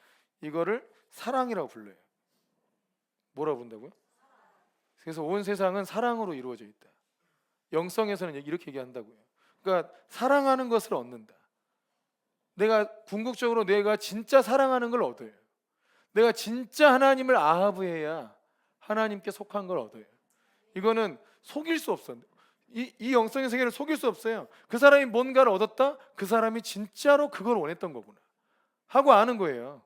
이거를 사랑이라고 불러요. 뭐라고 부른다고요? 그래서 온 세상은 사랑으로 이루어져 있다. 영성에서는 이렇게 얘기한다고요. 그러니까 사랑하는 것을 얻는다. 내가 궁극적으로 내가 진짜 사랑하는 걸 얻어요. 내가 진짜 하나님을 아하브해야 하나님께 속한 걸 얻어요. 이거는 속일 수 없어. 이 영성의 세계를 속일 수 없어요. 그 사람이 뭔가를 얻었다? 그 사람이 진짜로 그걸 원했던 거구나 하고 아는 거예요.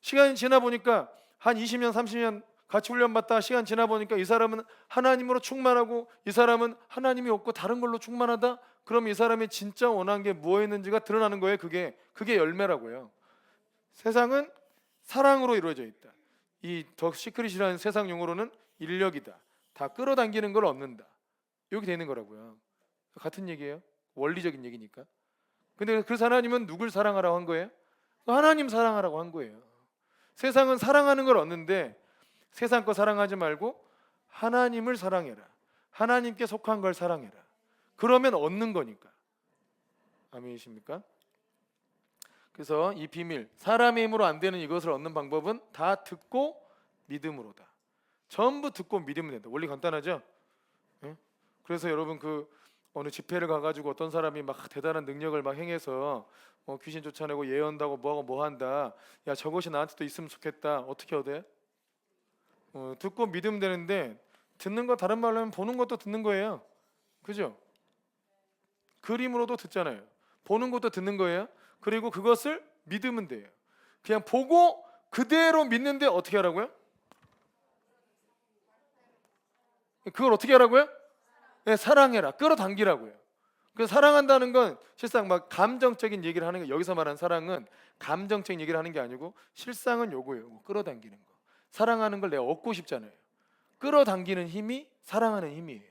시간이 지나 보니까 한 20년 30년 같이 훈련받다 시간 지나 보니까 이 사람은 하나님으로 충만하고 이 사람은 하나님이 없고 다른 걸로 충만하다? 그럼 이 사람이 진짜 원한 게 뭐였는지가 드러나는 거예요. 그게 열매라고요. 세상은 사랑으로 이루어져 있다. 이 더 시크릿이라는 세상 용어로는 인력이다. 다 끌어당기는 걸 얻는다. 이렇게 되는 거라고요. 같은 얘기예요. 원리적인 얘기니까. 근데 그 하나님은 누굴 사랑하라고 한 거예요? 하나님 사랑하라고 한 거예요. 세상은 사랑하는 걸 얻는데 세상 거 사랑하지 말고 하나님을 사랑해라. 하나님께 속한 걸 사랑해라. 그러면 얻는 거니까. 아멘이십니까? 그래서 이 비밀, 사람의 힘으로 안 되는 이것을 얻는 방법은 다 듣고 믿음으로다. 전부 듣고 믿으면 된다. 원리 간단하죠? 예? 그래서 여러분 그 어느 집회를 가가지고 어떤 사람이 막 대단한 능력을 막 행해서 귀신 쫓아내고 예언다고 뭐하고 뭐한다. 야 저것이 나한테도 있으면 좋겠다. 어떻게 얻어요? 듣고 믿으면 되는데 듣는 거 다른 말로 하면 보는 것도 듣는 거예요. 그죠? 그림으로도 듣잖아요. 보는 것도 듣는 거예요. 그리고 그것을 믿으면 돼요. 그냥 보고 그대로 믿는데 어떻게 하라고요? 그걸 어떻게 하라고요? 네, 사랑해라. 끌어당기라고요. 그래서 사랑한다는 건 실상 막 감정적인 얘기를 하는 게, 여기서 말하는 사랑은 감정적인 얘기를 하는 게 아니고 실상은 요거예요. 끌어당기는 거. 사랑하는 걸 내가 얻고 싶잖아요. 끌어당기는 힘이 사랑하는 힘이에요.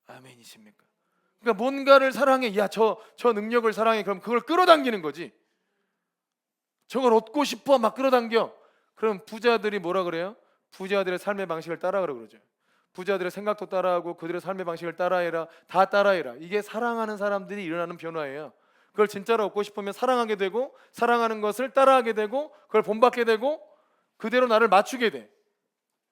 아멘이십니까? 그러니까 뭔가를 사랑해. 야, 저 능력을 사랑해. 그럼 그걸 끌어당기는 거지. 저걸 얻고 싶어 막 끌어당겨. 그럼 부자들이 뭐라 그래요? 부자들의 삶의 방식을 따라하라 그러죠. 부자들의 생각도 따라하고 그들의 삶의 방식을 따라해라. 다 따라해라. 이게 사랑하는 사람들이 일어나는 변화예요. 그걸 진짜로 얻고 싶으면 사랑하게 되고, 사랑하는 것을 따라하게 되고, 그걸 본받게 되고, 그대로 나를 맞추게 돼.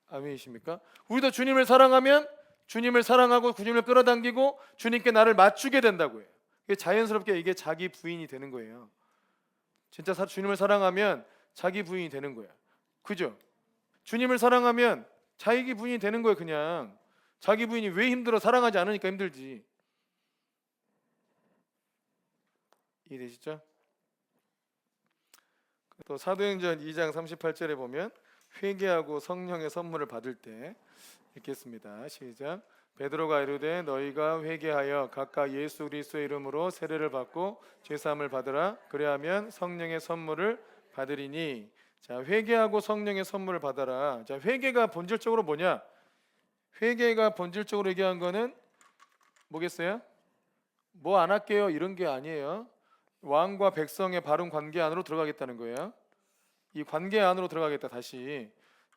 아멘이십니까? 우리도 주님을 사랑하면 주님을 사랑하고 주님을 끌어당기고 주님께 나를 맞추게 된다고요. 이게 자연스럽게 이게 자기 부인이 되는 거예요. 진짜 주님을 사랑하면 자기 부인이 되는 거야. 그죠? 주님을 사랑하면 자기 부인이 되는 거예요. 그냥 자기 부인이 왜 힘들어? 사랑하지 않으니까 힘들지. 이해되시죠? 또 사도행전 2장 38절에 보면 회개하고 성령의 선물을 받을 때 읽겠습니다. 시작. 베드로가 이르되 너희가 회개하여 각각 예수 그리스도의 이름으로 세례를 받고 죄 사함을 받으라. 그래야면 성령의 선물을 받으리니. 자, 회개하고 성령의 선물을 받아라. 자, 회개가 본질적으로 뭐냐? 회개가 본질적으로 얘기한 거는 뭐겠어요? 뭐 안 할게요 이런 게 아니에요. 왕과 백성의 바른 관계 안으로 들어가겠다는 거예요. 이 관계 안으로 들어가겠다. 다시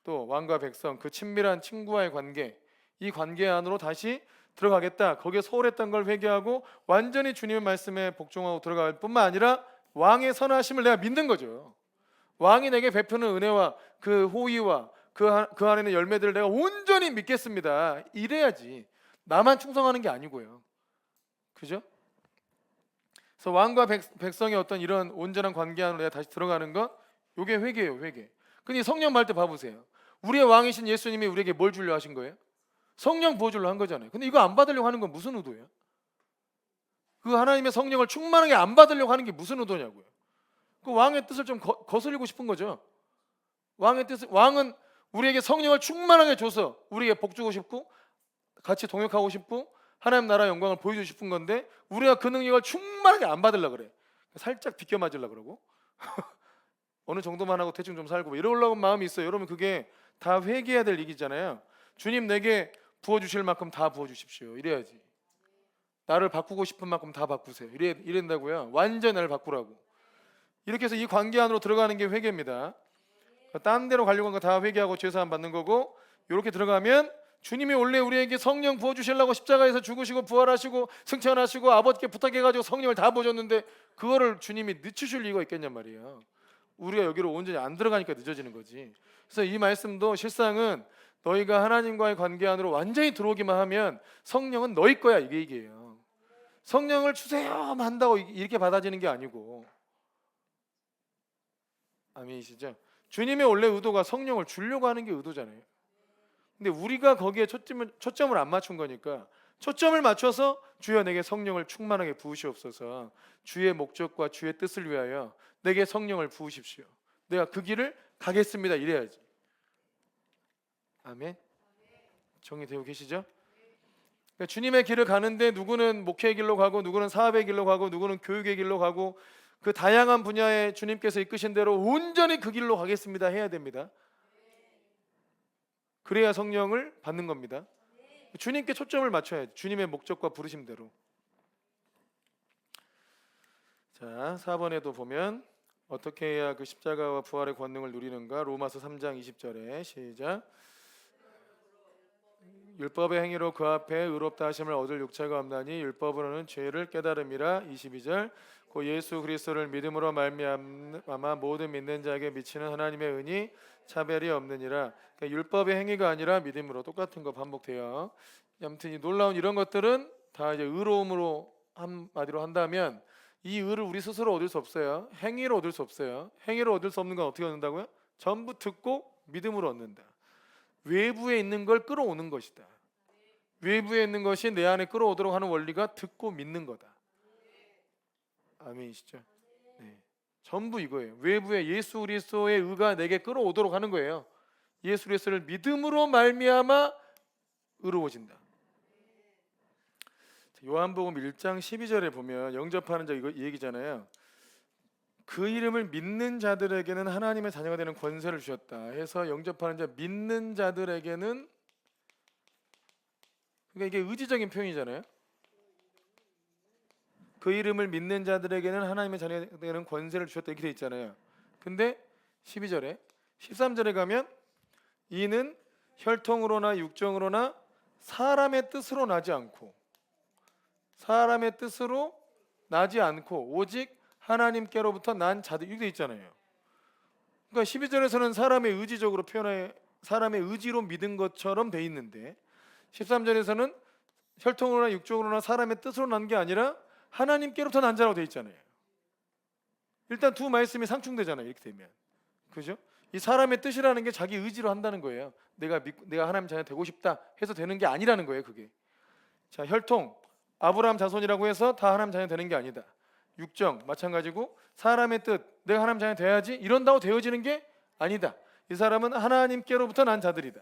또 왕과 백성 그 친밀한 친구와의 관계, 이 관계 안으로 다시 들어가겠다. 거기에 소홀했던 걸 회개하고 완전히 주님의 말씀에 복종하고 들어갈 뿐만 아니라 왕의 선하심을 내가 믿는 거죠. 왕이 내게 베푸는 은혜와 그 호의와 그 안에 있는 열매들을 내가 온전히 믿겠습니다. 이래야지. 나만 충성하는 게 아니고요. 그죠? 그래서 왕과 백성의 어떤 이런 온전한 관계 안으로 내가 다시 들어가는 것, 이게 회개예요. 회개. 근데 성령 받을 때 봐보세요. 우리의 왕이신 예수님이 우리에게 뭘 주려 하신 거예요? 성령 부어주려 한 거잖아요. 근데 이거 안 받으려고 하는 건 무슨 의도예요? 그 하나님의 성령을 충만하게 안 받으려고 하는 게 무슨 의도냐고요. 그 왕의 뜻을 좀 거스르고 싶은 거죠. 왕은 우리에게 성령을 충만하게 줘서 우리에게 복 주고 싶고 같이 동역하고 싶고 하나님 나라의 영광을 보여주고 싶은 건데 우리가 그 능력을 충만하게 안 받으려고 그래. 살짝 비껴 맞으려고 그러고 어느 정도만 하고 대충 좀 살고 이러려고 마음이 있어요. 여러분 그게 다 회개해야 될 얘기잖아요. 주님 내게 부어주실 만큼 다 부어주십시오. 이래야지. 나를 바꾸고 싶은 만큼 다 바꾸세요. 이ren다고요. 완전 나를 바꾸라고. 이렇게 해서 이 관계 안으로 들어가는 게 회개입니다. 딴 데로 가려고 한 거 다 회개하고 죄사함 받는 거고, 이렇게 들어가면 주님이 원래 우리에게 성령 부어주시려고 십자가에서 죽으시고 부활하시고 승천하시고 아버지께 부탁해가지고 성령을 다 부어줬는데 그거를 주님이 늦추실 이유가 있겠냔 말이에요. 우리가 여기로 온전히 안 들어가니까 늦어지는 거지. 그래서 이 말씀도 실상은 너희가 하나님과의 관계 안으로 완전히 들어오기만 하면 성령은 너희 거야, 이게 얘기예요. 성령을 주세요 한다고 이렇게 받아지는 게 아니고. 아멘이시죠? 주님의 원래 의도가 성령을 주려고 하는 게 의도잖아요. 근데 우리가 거기에 초점을 안 맞춘 거니까, 초점을 맞춰서 주여 내게 성령을 충만하게 부으시옵소서, 주의 목적과 주의 뜻을 위하여 내게 성령을 부으십시오, 내가 그 길을 가겠습니다, 이래야지. 아멘. 정리되고 계시죠? 그러니까 주님의 길을 가는데 누구는 목회의 길로 가고, 누구는 사업의 길로 가고, 누구는 교육의 길로 가고, 그 다양한 분야에 주님께서 이끄신 대로 온전히 그 길로 가겠습니다 해야 됩니다. 그래야 성령을 받는 겁니다. 주님께 초점을 맞춰야 돼. 주님의 목적과 부르심대로. 자, 4번에도 보면 어떻게 해야 그 십자가와 부활의 권능을 누리는가? 로마서 3장 20절에 시작. 율법의 행위로 그 앞에 의롭다 하심을 얻을 육체가 없나니 율법으로는 죄를 깨달음이라. 22절. 그 예수 그리스도를 믿음으로 말미암아 모든 믿는 자에게 미치는 하나님의 은이 차별이 없느니라. 그러니까 율법의 행위가 아니라 믿음으로, 똑같은 거 반복돼요. 아무튼 이 놀라운 이런 것들은 다 이제 의로움으로 한마디로 한다면, 이 의를 우리 스스로 얻을 수 없어요. 행위로 얻을 수 없어요. 행위로 얻을 수 없는 건 어떻게 얻는다고요? 전부 듣고 믿음으로 얻는다. 외부에 있는 걸 끌어오는 것이다. 외부에 있는 것이 내 안에 끌어오도록 하는 원리가 듣고 믿는 거다. 아멘이시죠? 네. 전부 이거예요. 외부에 예수 그리스도의 의가 내게 끌어오도록 하는 거예요. 예수 그리스도를 믿음으로 말미암아 의로워진다. 요한복음 1장 12절에 보면 영접하는 자, 이거 이 얘기잖아요. 그 이름을 믿는 자들에게는 하나님의 자녀가 되는 권세를 주셨다 해서, 영접하는 자, 믿는 자들에게는, 그러니까 이게 의지적인 표현이잖아요. 그 이름을 믿는 자들에게는 하나님의 자녀가 되는 권세를 주셨다 이렇게 돼 있잖아요. 근데 12절에 13절에 가면 이는 혈통으로나 육정으로나 사람의 뜻으로 나지 않고, 사람의 뜻으로 나지 않고 오직 하나님께로부터 난 자들, 이렇게 돼 있잖아요. 그러니까 12절에서는 사람의 의지적으로 표현해, 사람의 의지로 믿은 것처럼 돼 있는데, 13절에서는 혈통으로나 육정으로나 사람의 뜻으로 난 게 아니라 하나님께로부터 난 자라고 돼 있잖아요. 일단 두 말씀이 상충되잖아요, 이렇게 되면. 그죠? 이 사람의 뜻이라는 게 자기 의지로 한다는 거예요. 내가 하나님 자녀 되고 싶다 해서 되는 게 아니라는 거예요, 그게. 자, 혈통, 아브라함 자손이라고 해서 다 하나님 자녀 되는 게 아니다. 육정 마찬가지고, 사람의 뜻, 내가 하나님 자녀 돼야지 이런다고 되어지는 게 아니다. 이 사람은 하나님께로부터 난 자들이다.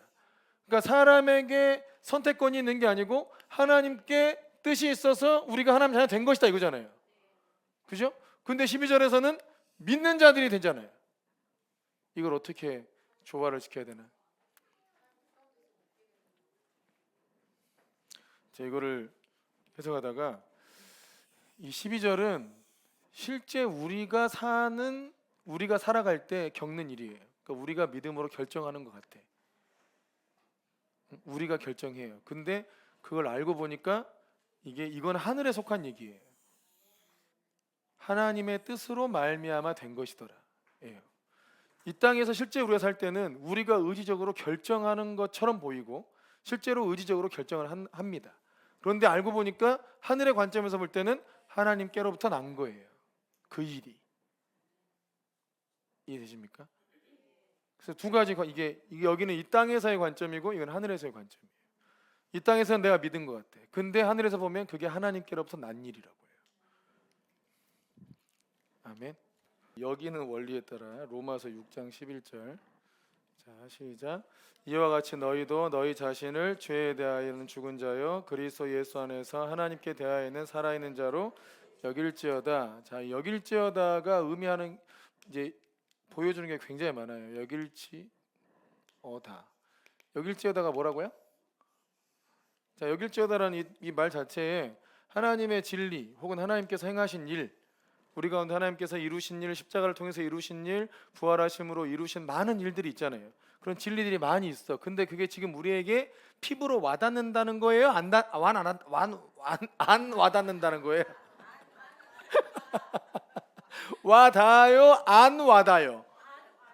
그러니까 사람에게 선택권이 있는 게 아니고 하나님께 뜻이 있어서 우리가 하나님 자녀 된 것이다 이거잖아요. 그죠? 근데 12절에서는 믿는 자들이 되잖아요. 이걸 어떻게 조화를 시켜야 되나? 제가 이거를 해석하다가, 이 12절은 실제 우리가 살아갈 때 겪는 일이에요. 그러니까 우리가 믿음으로 결정하는 것 같아. 우리가 결정해요. 근데 그걸 알고 보니까 이건 하늘에 속한 얘기예요. 하나님의 뜻으로 말미암아 된 것이더라. 이 땅에서 실제 우리가 살 때는 우리가 의지적으로 결정하는 것처럼 보이고 실제로 의지적으로 결정을 합니다. 그런데 알고 보니까 하늘의 관점에서 볼 때는 하나님께로부터 난 거예요, 그 일이. 이해되십니까? 그래서 두 가지, 이게 여기는 이 땅에서의 관점이고 이건 하늘에서의 관점이에요. 이 땅에서는 내가 믿은 것 같아. 근데 하늘에서 보면 그게 하나님께로부터 난 일이라고 해요. 아멘. 여기는 원리에 따라 로마서 6장 11절. 자, 시작. 이와 같이 너희도 너희 자신을 죄에 대하여는 죽은 자요 그리스도 예수 안에서 하나님께 대하여는 살아있는 자로 여길지어다. 자, 여길지어다가 의미하는, 이제 보여주는 게 굉장히 많아요. 여길지어다. 여길지어다가 뭐라고요? 자, 여길지어다라는 이 말 자체에 하나님의 진리 혹은 하나님께서 행하신 일, 우리 가운데 하나님께서 이루신 일, 십자가를 통해서 이루신 일, 부활하심으로 이루신 많은 일들이 있잖아요. 그런 진리들이 많이 있어. 근데 그게 지금 우리에게 피부로 와닿는다는 거예요? 안 와닿는다는 거예요? 와닿아요? 안 와닿아요?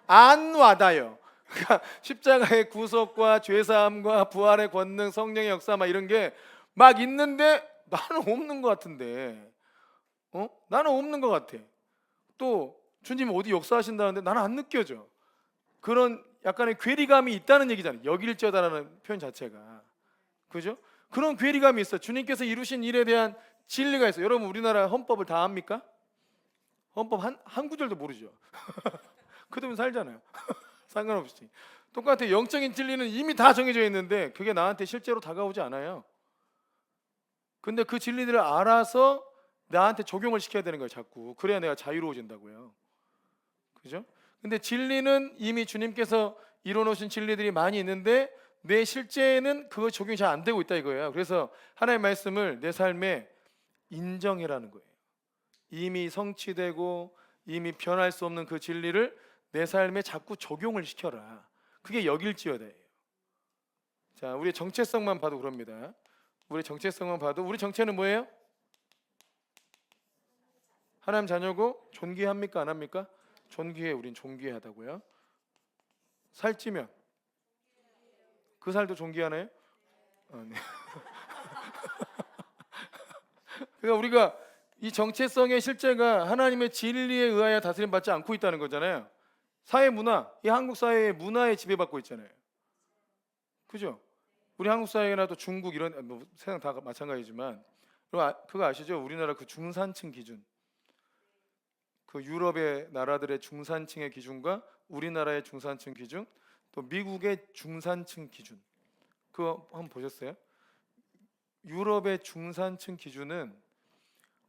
안 와닿아요. 그러니까 십자가의 구속과 죄사함과 부활의 권능, 성령의 역사 막 이런 게 막 있는데 나는 없는 것 같은데, 나는 없는 것 같아. 또 주님 어디 역사하신다는데 나는 안 느껴져. 그런 약간의 괴리감이 있다는 얘기잖아요. 여길저다라는 표현 자체가, 그죠? 그런 괴리감이 있어. 주님께서 이루신 일에 대한 진리가 있어. 여러분 우리나라 헌법을 다 압니까? 헌법 한 구절도 모르죠. 그러면 살잖아요. 상관없이. 똑같아. 영적인 진리는 이미 다 정해져 있는데 그게 나한테 실제로 다가오지 않아요. 근데 그 진리들을 알아서 나한테 적용을 시켜야 되는 거예요. 자꾸. 그래야 내가 자유로워진다고요. 그죠? 근데 진리는 이미 주님께서 이뤄놓으신 진리들이 많이 있는데 내 실제는 그거 적용이 잘 안 되고 있다 이거예요. 그래서 하나님의 말씀을 내 삶에 인정해라는 거예요. 이미 성취되고 이미 변할 수 없는 그 진리를 내 삶에 자꾸 적용을 시켜라. 그게 여길지어다예요. 자, 우리의 정체성만 봐도 그럽니다. 우리 정체성만 봐도 우리 정체는 뭐예요? 하나님 자녀고 존귀합니까? 안 합니까? 존귀해. 우린 존귀하다고요. 살찌면 그 살도 존귀하나요? 네. 그러니까 우리가 이 정체성의 실제가 하나님의 진리에 의하여 다스림 받지 않고 있다는 거잖아요. 사회 문화, 이 한국 사회의 문화에 지배받고 있잖아요. 그죠? 우리 한국 사회나 또 중국 이런 뭐 세상 다 마찬가지지만 그거 아시죠? 우리나라 그 중산층 기준, 그 유럽의 나라들의 중산층의 기준과 우리나라의 중산층 기준, 또 미국의 중산층 기준, 그거 한번 보셨어요? 유럽의 중산층 기준은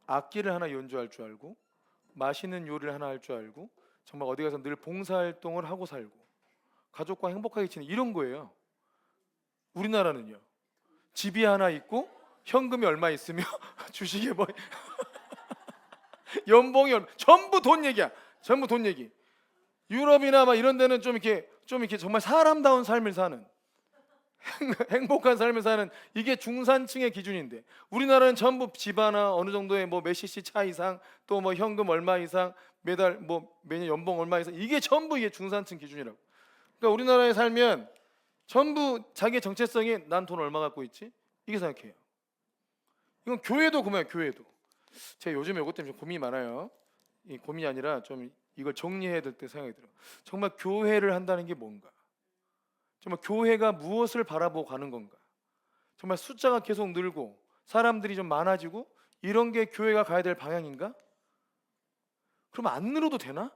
악기를 하나 연주할 줄 알고 맛있는 요리를 하나 할 줄 알고 정말 어디 가서 늘 봉사활동을 하고 살고 가족과 행복하게 지내는 이런 거예요. 우리나라는요, 집이 하나 있고 현금이 얼마 있으며 주식에 뭐 연봉이 얼마, 전부 돈 얘기야. 전부 돈 얘기. 유럽이나 막 이런 데는 좀 이렇게 정말 사람다운 삶을 사는 행복한 삶을 사는 이게 중산층의 기준인데 우리나라는 전부 집 하나 어느 정도의 뭐 몇 cc 차 이상 또 뭐 현금 얼마 이상 매달 뭐 매년 연봉 얼마 이상 이게 전부 이게 중산층 기준이라고. 그러니까 우리나라에 살면 전부 자기의 정체성이 난 돈 얼마 갖고 있지? 이게 생각해요. 이건 교회도 그만요. 교회도. 제가 요즘에 이것 때문에 좀 고민이 많아요. 이 고민이 아니라 좀 이걸 정리해야 될 때 생각이 들어요. 정말 교회를 한다는 게 뭔가? 정말 교회가 무엇을 바라보고 가는 건가? 정말 숫자가 계속 늘고 사람들이 좀 많아지고 이런 게 교회가 가야 될 방향인가? 그러면 안 늘어도 되나?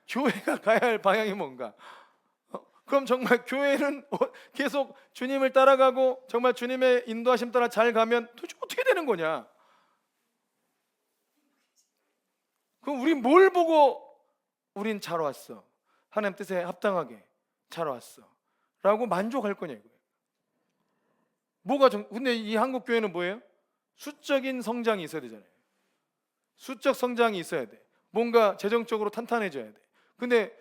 교회가 가야 할 방향이 뭔가? 그럼 정말 교회는 계속 주님을 따라가고 정말 주님의 인도하심 따라 잘 가면 도대체 어떻게 되는 거냐? 그럼 우리 뭘 보고 우린 잘 왔어, 하나님 뜻에 합당하게 잘 왔어 라고 만족할 거냐 이거예요. 근데 이 한국 교회는 뭐예요? 수적인 성장이 있어야 되잖아요. 수적 성장이 있어야 돼. 뭔가 재정적으로 탄탄해져야 돼. 근데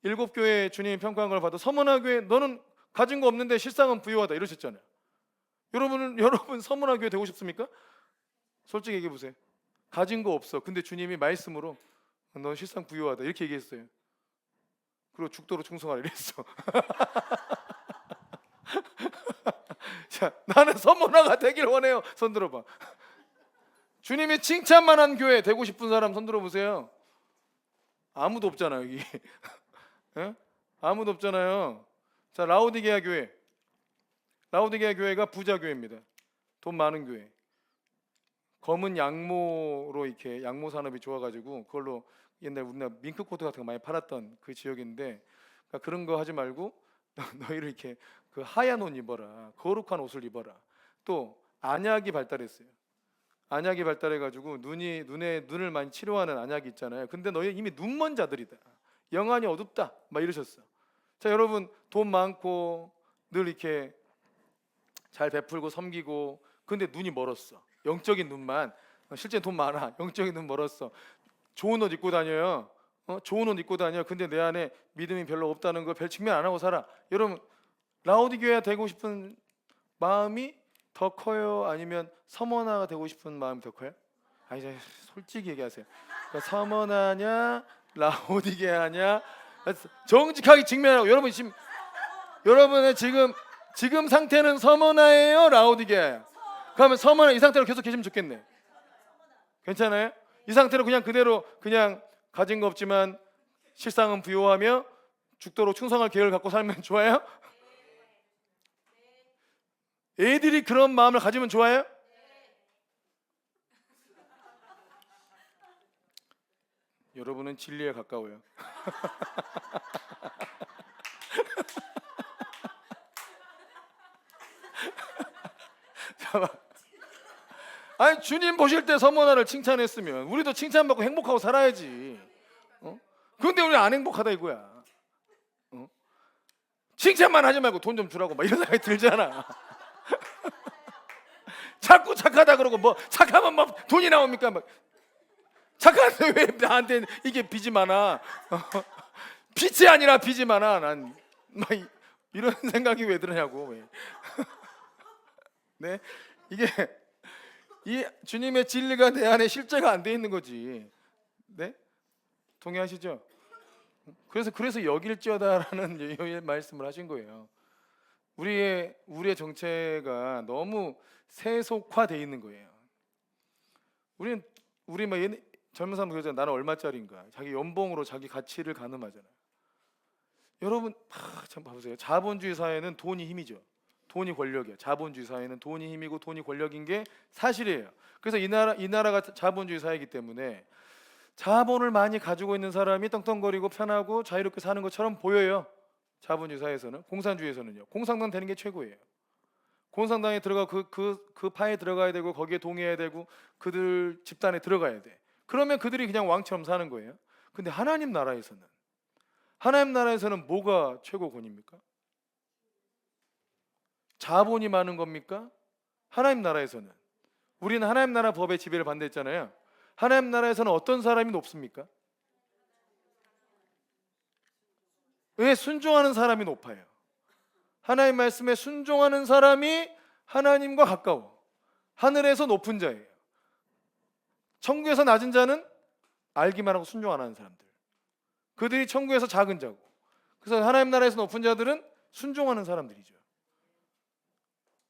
7교회 주님이 평가한 걸 봐도 서문화교회 너는 가진 거 없는데 실상은 부유하다 이러셨잖아요. 여러분 서문화교회 되고 싶습니까? 솔직히 얘기해 보세요. 가진 거 없어. 근데 주님이 말씀으로 너 실상 부유하다 이렇게 얘기했어요. 그리고 죽도록 충성하라 이랬어. 자, 나는 서문화가 되길 원해요. 손 들어봐. 주님이 칭찬만 한 교회 되고 싶은 사람 손 들어보세요. 아무도 없잖아요 여기. 예? 아무도 없잖아요. 자, 라오디게아 교회가 부자 교회입니다. 돈 많은 교회. 검은 양모로 이렇게 양모 산업이 좋아가지고 그걸로 옛날 우리나라 밍크 코트 같은 거 많이 팔았던 그 지역인데, 그러니까 그런 거 하지 말고 너희를 이렇게 그 하얀 옷 입어라, 거룩한 옷을 입어라. 또 안약이 발달했어요. 안약이 발달해가지고 눈을 많이 치료하는 안약이 있잖아요. 근데 너희 이미 눈먼 자들이다. 영안이 어둡다. 막 이러셨어. 자, 여러분 돈 많고 늘 이렇게 잘 베풀고 섬기고 근데 눈이 멀었어. 영적인 눈만. 실제 돈 많아. 영적인 눈 멀었어. 좋은 옷 입고 다녀요. 좋은 옷 입고 다녀. 근데 내 안에 믿음이 별로 없다는 걸 별 직면 안 하고 살아. 여러분 라오디게아 되고 싶은 마음이 더 커요? 아니면 서머나가 되고 싶은 마음이 더 커요? 아니, 솔직히 얘기하세요. 그러니까 서머나냐 라오디게아냐 정직하게 직면하고 여러분의 지금 지금 상태는 서머나예요, 라오디게아예요? 그러면 서머나 이 상태로 계속 계시면 좋겠네. 괜찮아요? 이 상태로 그냥 그대로 그냥 가진 거 없지만 실상은 부요하며 죽도록 충성할 계획을 갖고 살면 좋아요? 애들이 그런 마음을 가지면 좋아요? 여러분은 진리에 가까워요. 아니 주님 보실 때 서머나를 칭찬했으면 우리도 칭찬받고 행복하고 살아야지. 그런데 우리 안 행복하다 이거야. 칭찬만 하지 말고 돈 좀 주라고 막 이런 생각이 들잖아. 자꾸 착하다 그러고 뭐 착하면 막 돈이 나옵니까? 막 착한데 왜 나한테 이게 빚이 많아? 빚이 아니라 빚이 많아. 난 막 이런 생각이 왜 드냐고. 네, 이게 이 주님의 진리가 내 안에 실제가 안 돼 있는 거지. 네, 동의하시죠? 그래서 여길지어다라는 말씀을 하신 거예요. 우리의 정체가 너무 세속화돼 있는 거예요. 우리 막 젊은 사람들 그러잖아. 나는 얼마짜리인가? 자기 연봉으로 자기 가치를 가늠하잖아요. 여러분 참 봐보세요. 자본주의 사회는 돈이 힘이죠. 돈이 권력이야. 자본주의 사회는 돈이 힘이고 돈이 권력인 게 사실이에요. 그래서 이 나라가 자본주의 사회이기 때문에 자본을 많이 가지고 있는 사람이 떵떵거리고 편하고 자유롭게 사는 것처럼 보여요. 자본주의 사회에서는. 공산주의에서는요. 공산당 되는 게 최고예요. 공산당에 들어가 그 파에 들어가야 되고 거기에 동의해야 되고 그들 집단에 들어가야 돼. 그러면 그들이 그냥 왕처럼 사는 거예요. 근데 하나님 나라에서는 뭐가 최고권입니까? 자본이 많은 겁니까? 하나님 나라에서는 우리는 하나님 나라 법의 지배를 반대했잖아요. 하나님 나라에서는 어떤 사람이 높습니까? 왜 순종하는 사람이 높아요? 하나님 말씀에 순종하는 사람이 하나님과 가까워. 하늘에서 높은 자예요. 천국에서 낮은 자는 알기만 하고 순종 안 하는 사람들. 그들이 천국에서 작은 자고. 그래서 하나님 나라에서 높은 자들은 순종하는 사람들이죠.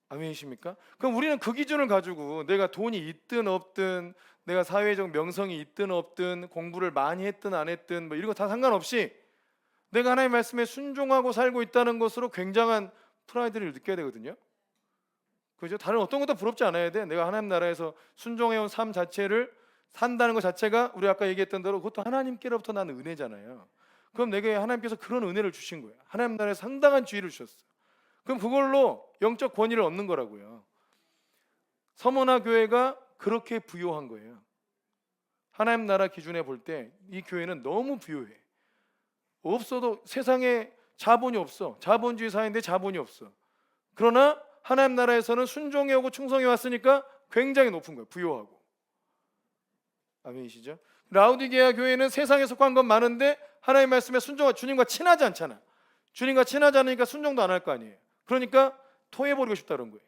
아멘이십니까? 그럼 우리는 그 기준을 가지고 내가 돈이 있든 없든 내가 사회적 명성이 있든 없든 공부를 많이 했든 안 했든 뭐 이런 거 다 상관없이 내가 하나님의 말씀에 순종하고 살고 있다는 것으로 굉장한 프라이드를 느껴야 되거든요. 그죠? 다른 어떤 것도 부럽지 않아야 돼. 내가 하나님 나라에서 순종해온 삶 자체를 산다는 것 자체가 우리 아까 얘기했던 대로 그것도 하나님께로부터 나는 은혜잖아요. 그럼 내게 하나님께서 그런 은혜를 주신 거예요. 하나님 나라에 상당한 지위를 주셨어. 그럼 그걸로 영적 권위를 얻는 거라고요. 서머나 교회가 그렇게 부요한 거예요. 하나님 나라 기준에 볼 때 이 교회는 너무 부요해. 없어도 세상에 자본이 없어. 자본주의 사회인데 자본이 없어. 그러나 하나님 나라에서는 순종해 오고 충성해 왔으니까 굉장히 높은 거예요. 부요하고. 아멘이시죠? 라우디게아 교회는 세상에 속한 건 많은데 하나님 말씀에 순종하고 주님과 친하지 않잖아. 주님과 친하지 않으니까 순종도 안 할 거 아니에요. 그러니까 토해버리고 싶다는 거예요.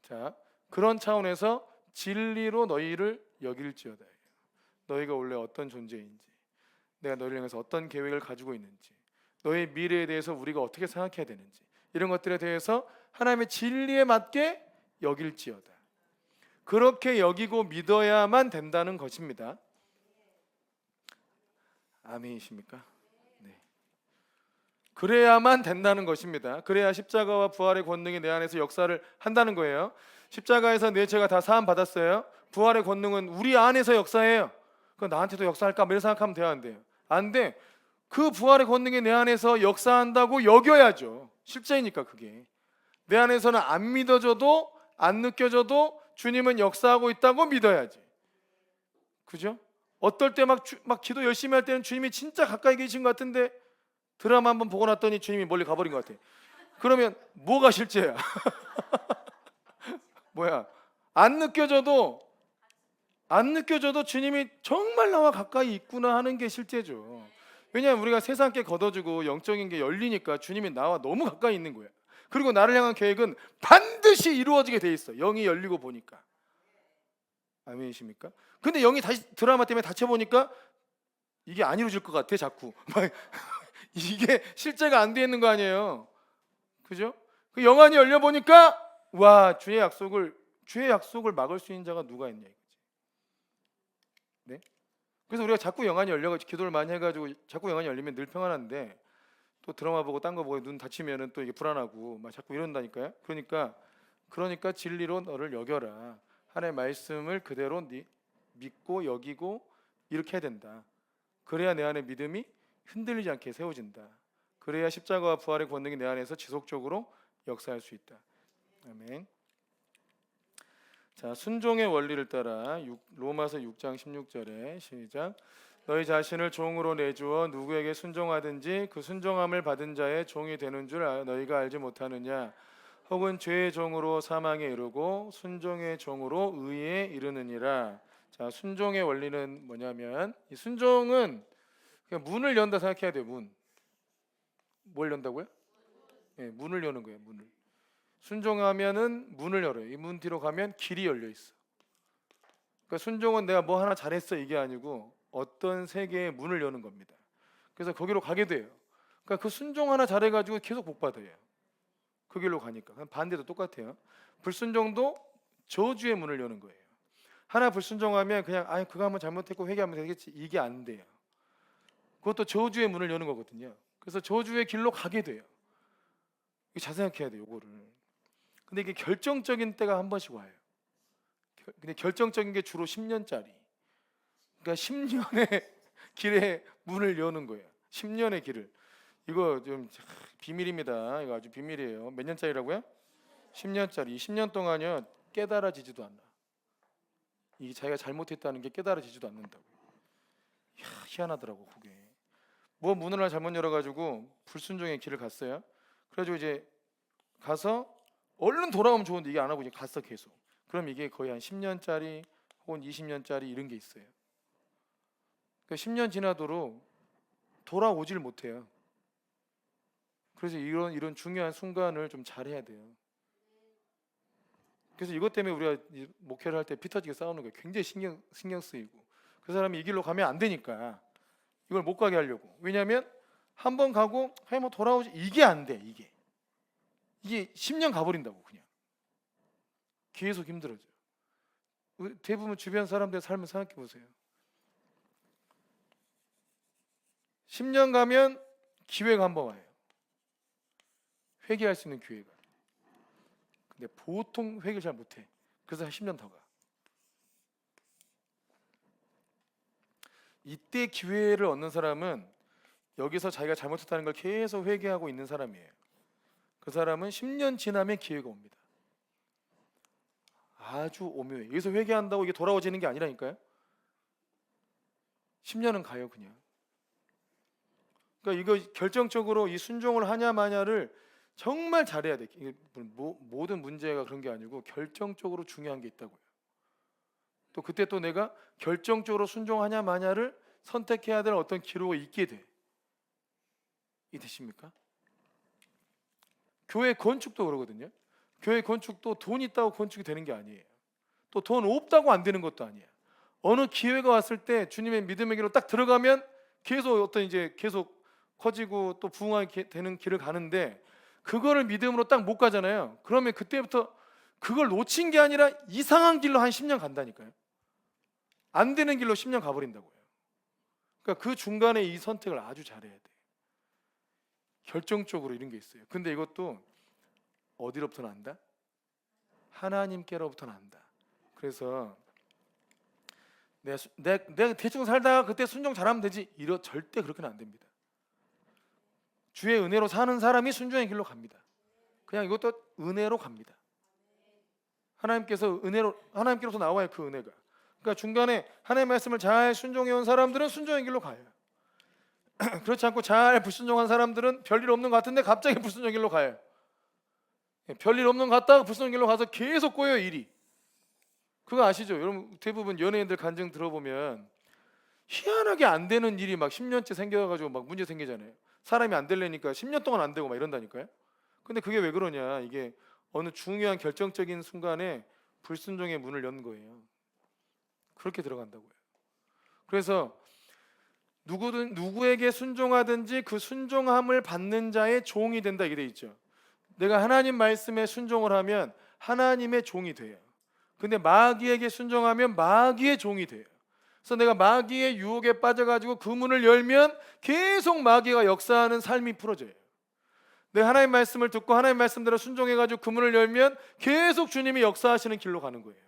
자, 그런 차원에서 진리로 너희를 여길지어다. 너희가 원래 어떤 존재인지, 내가 너희를 향해서 어떤 계획을 가지고 있는지, 너의 미래에 대해서 우리가 어떻게 생각해야 되는지, 이런 것들에 대해서 하나님의 진리에 맞게 여길지어다. 그렇게 여기고 믿어야만 된다는 것입니다. 아멘이십니까? 네. 그래야만 된다는 것입니다. 그래야 십자가와 부활의 권능이 내 안에서 역사를 한다는 거예요. 십자가에서 내 죄가 다 사함 받았어요. 부활의 권능은 우리 안에서 역사해요. 그럼 나한테도 역사할까? 이렇게 생각하면 돼요, 안 돼요? 안 돼. 그 부활의 권능이 내 안에서 역사한다고 여겨야죠. 실제이니까 그게. 내 안에서는 안 믿어져도 안 느껴져도 주님은 역사하고 있다고 믿어야지. 그죠? 어떨 때 막 기도 열심히 할 때는 주님이 진짜 가까이 계신 것 같은데 드라마 한번 보고 났더니 주님이 멀리 가버린 것 같아. 그러면 뭐가 실제야? 뭐야? 안 느껴져도 주님이 정말 나와 가까이 있구나 하는 게 실제죠. 왜냐하면 우리가 세상께 걷어주고 영적인 게 열리니까 주님이 나와 너무 가까이 있는 거야. 그리고 나를 향한 계획은 반드시 이루어지게 돼 있어. 영이 열리고 보니까. 아멘이십니까? 근데 영이 다시 드라마 때문에 닫혀보니까 이게 안 이루어질 것 같아 자꾸. 이게 실제가 안 돼 있는 거 아니에요. 그죠? 그 영안이 열려 보니까 와, 주의 약속을 막을 수 있는 자가 누가 있냐 이거지. 네? 그래서 우리가 자꾸 영안이 열려가지고 기도를 많이 해가지고 자꾸 영안이 열리면 늘 평안한데 또 드라마 보고 딴 거 보고 눈 다치면은 또 이게 불안하고 막 자꾸 이런다니까요. 그러니까 진리로 너를 여겨라. 하나님의 말씀을 그대로 믿고 여기고 이렇게 해야 된다. 그래야 내 안에 믿음이 흔들리지 않게 세워진다. 그래야 십자가와 부활의 권능이 내 안에서 지속적으로 역사할 수 있다. 아멘. 자, 순종의 원리를 따라 로마서 6장 16절에 시작. 너희 자신을 종으로 내주어 누구에게 순종하든지 그 순종함을 받은 자의 종이 되는 줄 너희가 알지 못하느냐. 혹은 죄의 종으로 사망에 이르고 순종의 종으로 의에 이르느니라. 자, 순종의 원리는 뭐냐면 이 순종은 그냥 문을 연다 생각해야 돼요. 뭘 연다고요? 네, 문을 여는 거예요. 문을. 순종하면은 문을 열어요. 이 문 뒤로 가면 길이 열려 있어. 그러니까 순종은 내가 뭐 하나 잘했어 이게 아니고 어떤 세계의 문을 여는 겁니다. 그래서 거기로 가게 돼요. 그러니까 그 순종 하나 잘해가지고 계속 복 받아요. 그 길로 가니까. 반대도 똑같아요. 불순종도 저주의 문을 여는 거예요. 하나 불순종하면 그냥 그거 한번 잘못했고 회개하면 되겠지 이게 안 돼요. 그것도 저주의 문을 여는 거거든요. 그래서 저주의 길로 가게 돼요. 이거 잘 생각해야 돼요. 요거를. 근데 이게 결정적인 때가 한 번씩 와요. 근데 결정적인 게 주로 10년짜리. 그러니까 10년의 길에 문을 여는 거예요. 10년의 길을. 이거 좀 비밀입니다. 이거 아주 비밀이에요. 몇 년짜리라고요? 10년짜리. 10년 동안요 깨달아지지도 않아. 이게 자기가 잘못했다는 게 깨달아지지도 않는다고. 희한하더라고 그게. 뭐 문을 하나 잘못 열어가지고 불순종의 길을 갔어요. 그래가지고 이제 가서 얼른 돌아오면 좋은데 이게 안 하고 이제 갔어 계속. 그럼 이게 거의 한 10년짜리 혹은 20년짜리 이런 게 있어요. 그러니까 10년 지나도록 돌아오질 못해요. 그래서 이런 중요한 순간을 좀 잘해야 돼요. 그래서 이것 때문에 우리가 목회를 할 때 피 터지게 싸우는 거예요. 굉장히 신경 쓰이고 그 사람이 이 길로 가면 안 되니까 이걸 못 가게 하려고. 왜냐하면 한 번 가고 뭐 돌아오지 이게 안 돼. 이게 10년 가버린다고 그냥 계속 힘들어져. 대부분 주변 사람들의 삶을 생각해 보세요. 10년 가면 기회가 한 번 와요. 회개할 수 있는 기회가. 근데 보통 회개를 잘 못해. 그래서 한 10년 더 가. 이때 기회를 얻는 사람은 여기서 자기가 잘못했다는 걸 계속 회개하고 있는 사람이에요. 그 사람은 10년 지나면 기회가 옵니다. 아주 오묘해. 여기서 회개한다고 이게 돌아오지는 게 아니라니까요. 10년은 가요 그냥. 그러니까 이거 결정적으로 이 순종을 하냐 마냐를 정말 잘해야 돼. 이게 모든 문제가 그런 게 아니고 결정적으로 중요한 게 있다고요. 또 그때 또 내가 결정적으로 순종하냐 마냐를 선택해야 될 어떤 기로가 있게 돼. 이해되십니까? 교회 건축도 그러거든요. 교회 건축도 돈 있다고 건축이 되는 게 아니에요. 또 돈 없다고 안 되는 것도 아니에요. 어느 기회가 왔을 때 주님의 믿음의 길로 딱 들어가면 계속 계속 커지고 또 부흥하게 되는 길을 가는데 그거를 믿음으로 딱 못 가잖아요. 그러면 그때부터 그걸 놓친 게 아니라 이상한 길로 한 10년 간다니까요. 안 되는 길로 10년 가버린다고요. 그러니까 그 중간에 이 선택을 아주 잘해야 돼. 결정적으로 이런 게 있어요. 근데 이것도 어디로부터 난다? 하나님께로부터 난다. 그래서 내가 대충 살다가 그때 순종 잘하면 되지. 절대 그렇게는 안 됩니다. 주의 은혜로 사는 사람이 순종의 길로 갑니다. 그냥 이것도 은혜로 갑니다. 하나님께로서 나와요 그 은혜가. 그러니까 중간에 하나님의 말씀을 잘 순종해 온 사람들은 순종의 길로 가요. 그렇지 않고 잘 불순종한 사람들은 별일 없는 것 같은데 갑자기 불순종의 길로 가요. 별일 없는 것 같다가 불순종의 길로 가서 계속 꼬여요 일이. 그거 아시죠? 여러분 대부분 연예인들 간증 들어보면 희한하게 안 되는 일이 막 10년째 생겨가지고 막 문제 생기잖아요. 사람이 안 되려니까 10년 동안 안 되고 막 이런다니까요. 근데 그게 왜 그러냐? 이게 어느 중요한 결정적인 순간에 불순종의 문을 연 거예요. 그렇게 들어간다고요. 그래서 누구에게 순종하든지 그 순종함을 받는 자의 종이 된다 이게 돼 있죠. 내가 하나님 말씀에 순종을 하면 하나님의 종이 돼요. 근데 마귀에게 순종하면 마귀의 종이 돼요. 그래서 내가 마귀의 유혹에 빠져가지고 그 문을 열면 계속 마귀가 역사하는 삶이 풀어져요. 내가 하나님 말씀을 듣고 하나님 말씀대로 순종해가지고 그 문을 열면 계속 주님이 역사하시는 길로 가는 거예요.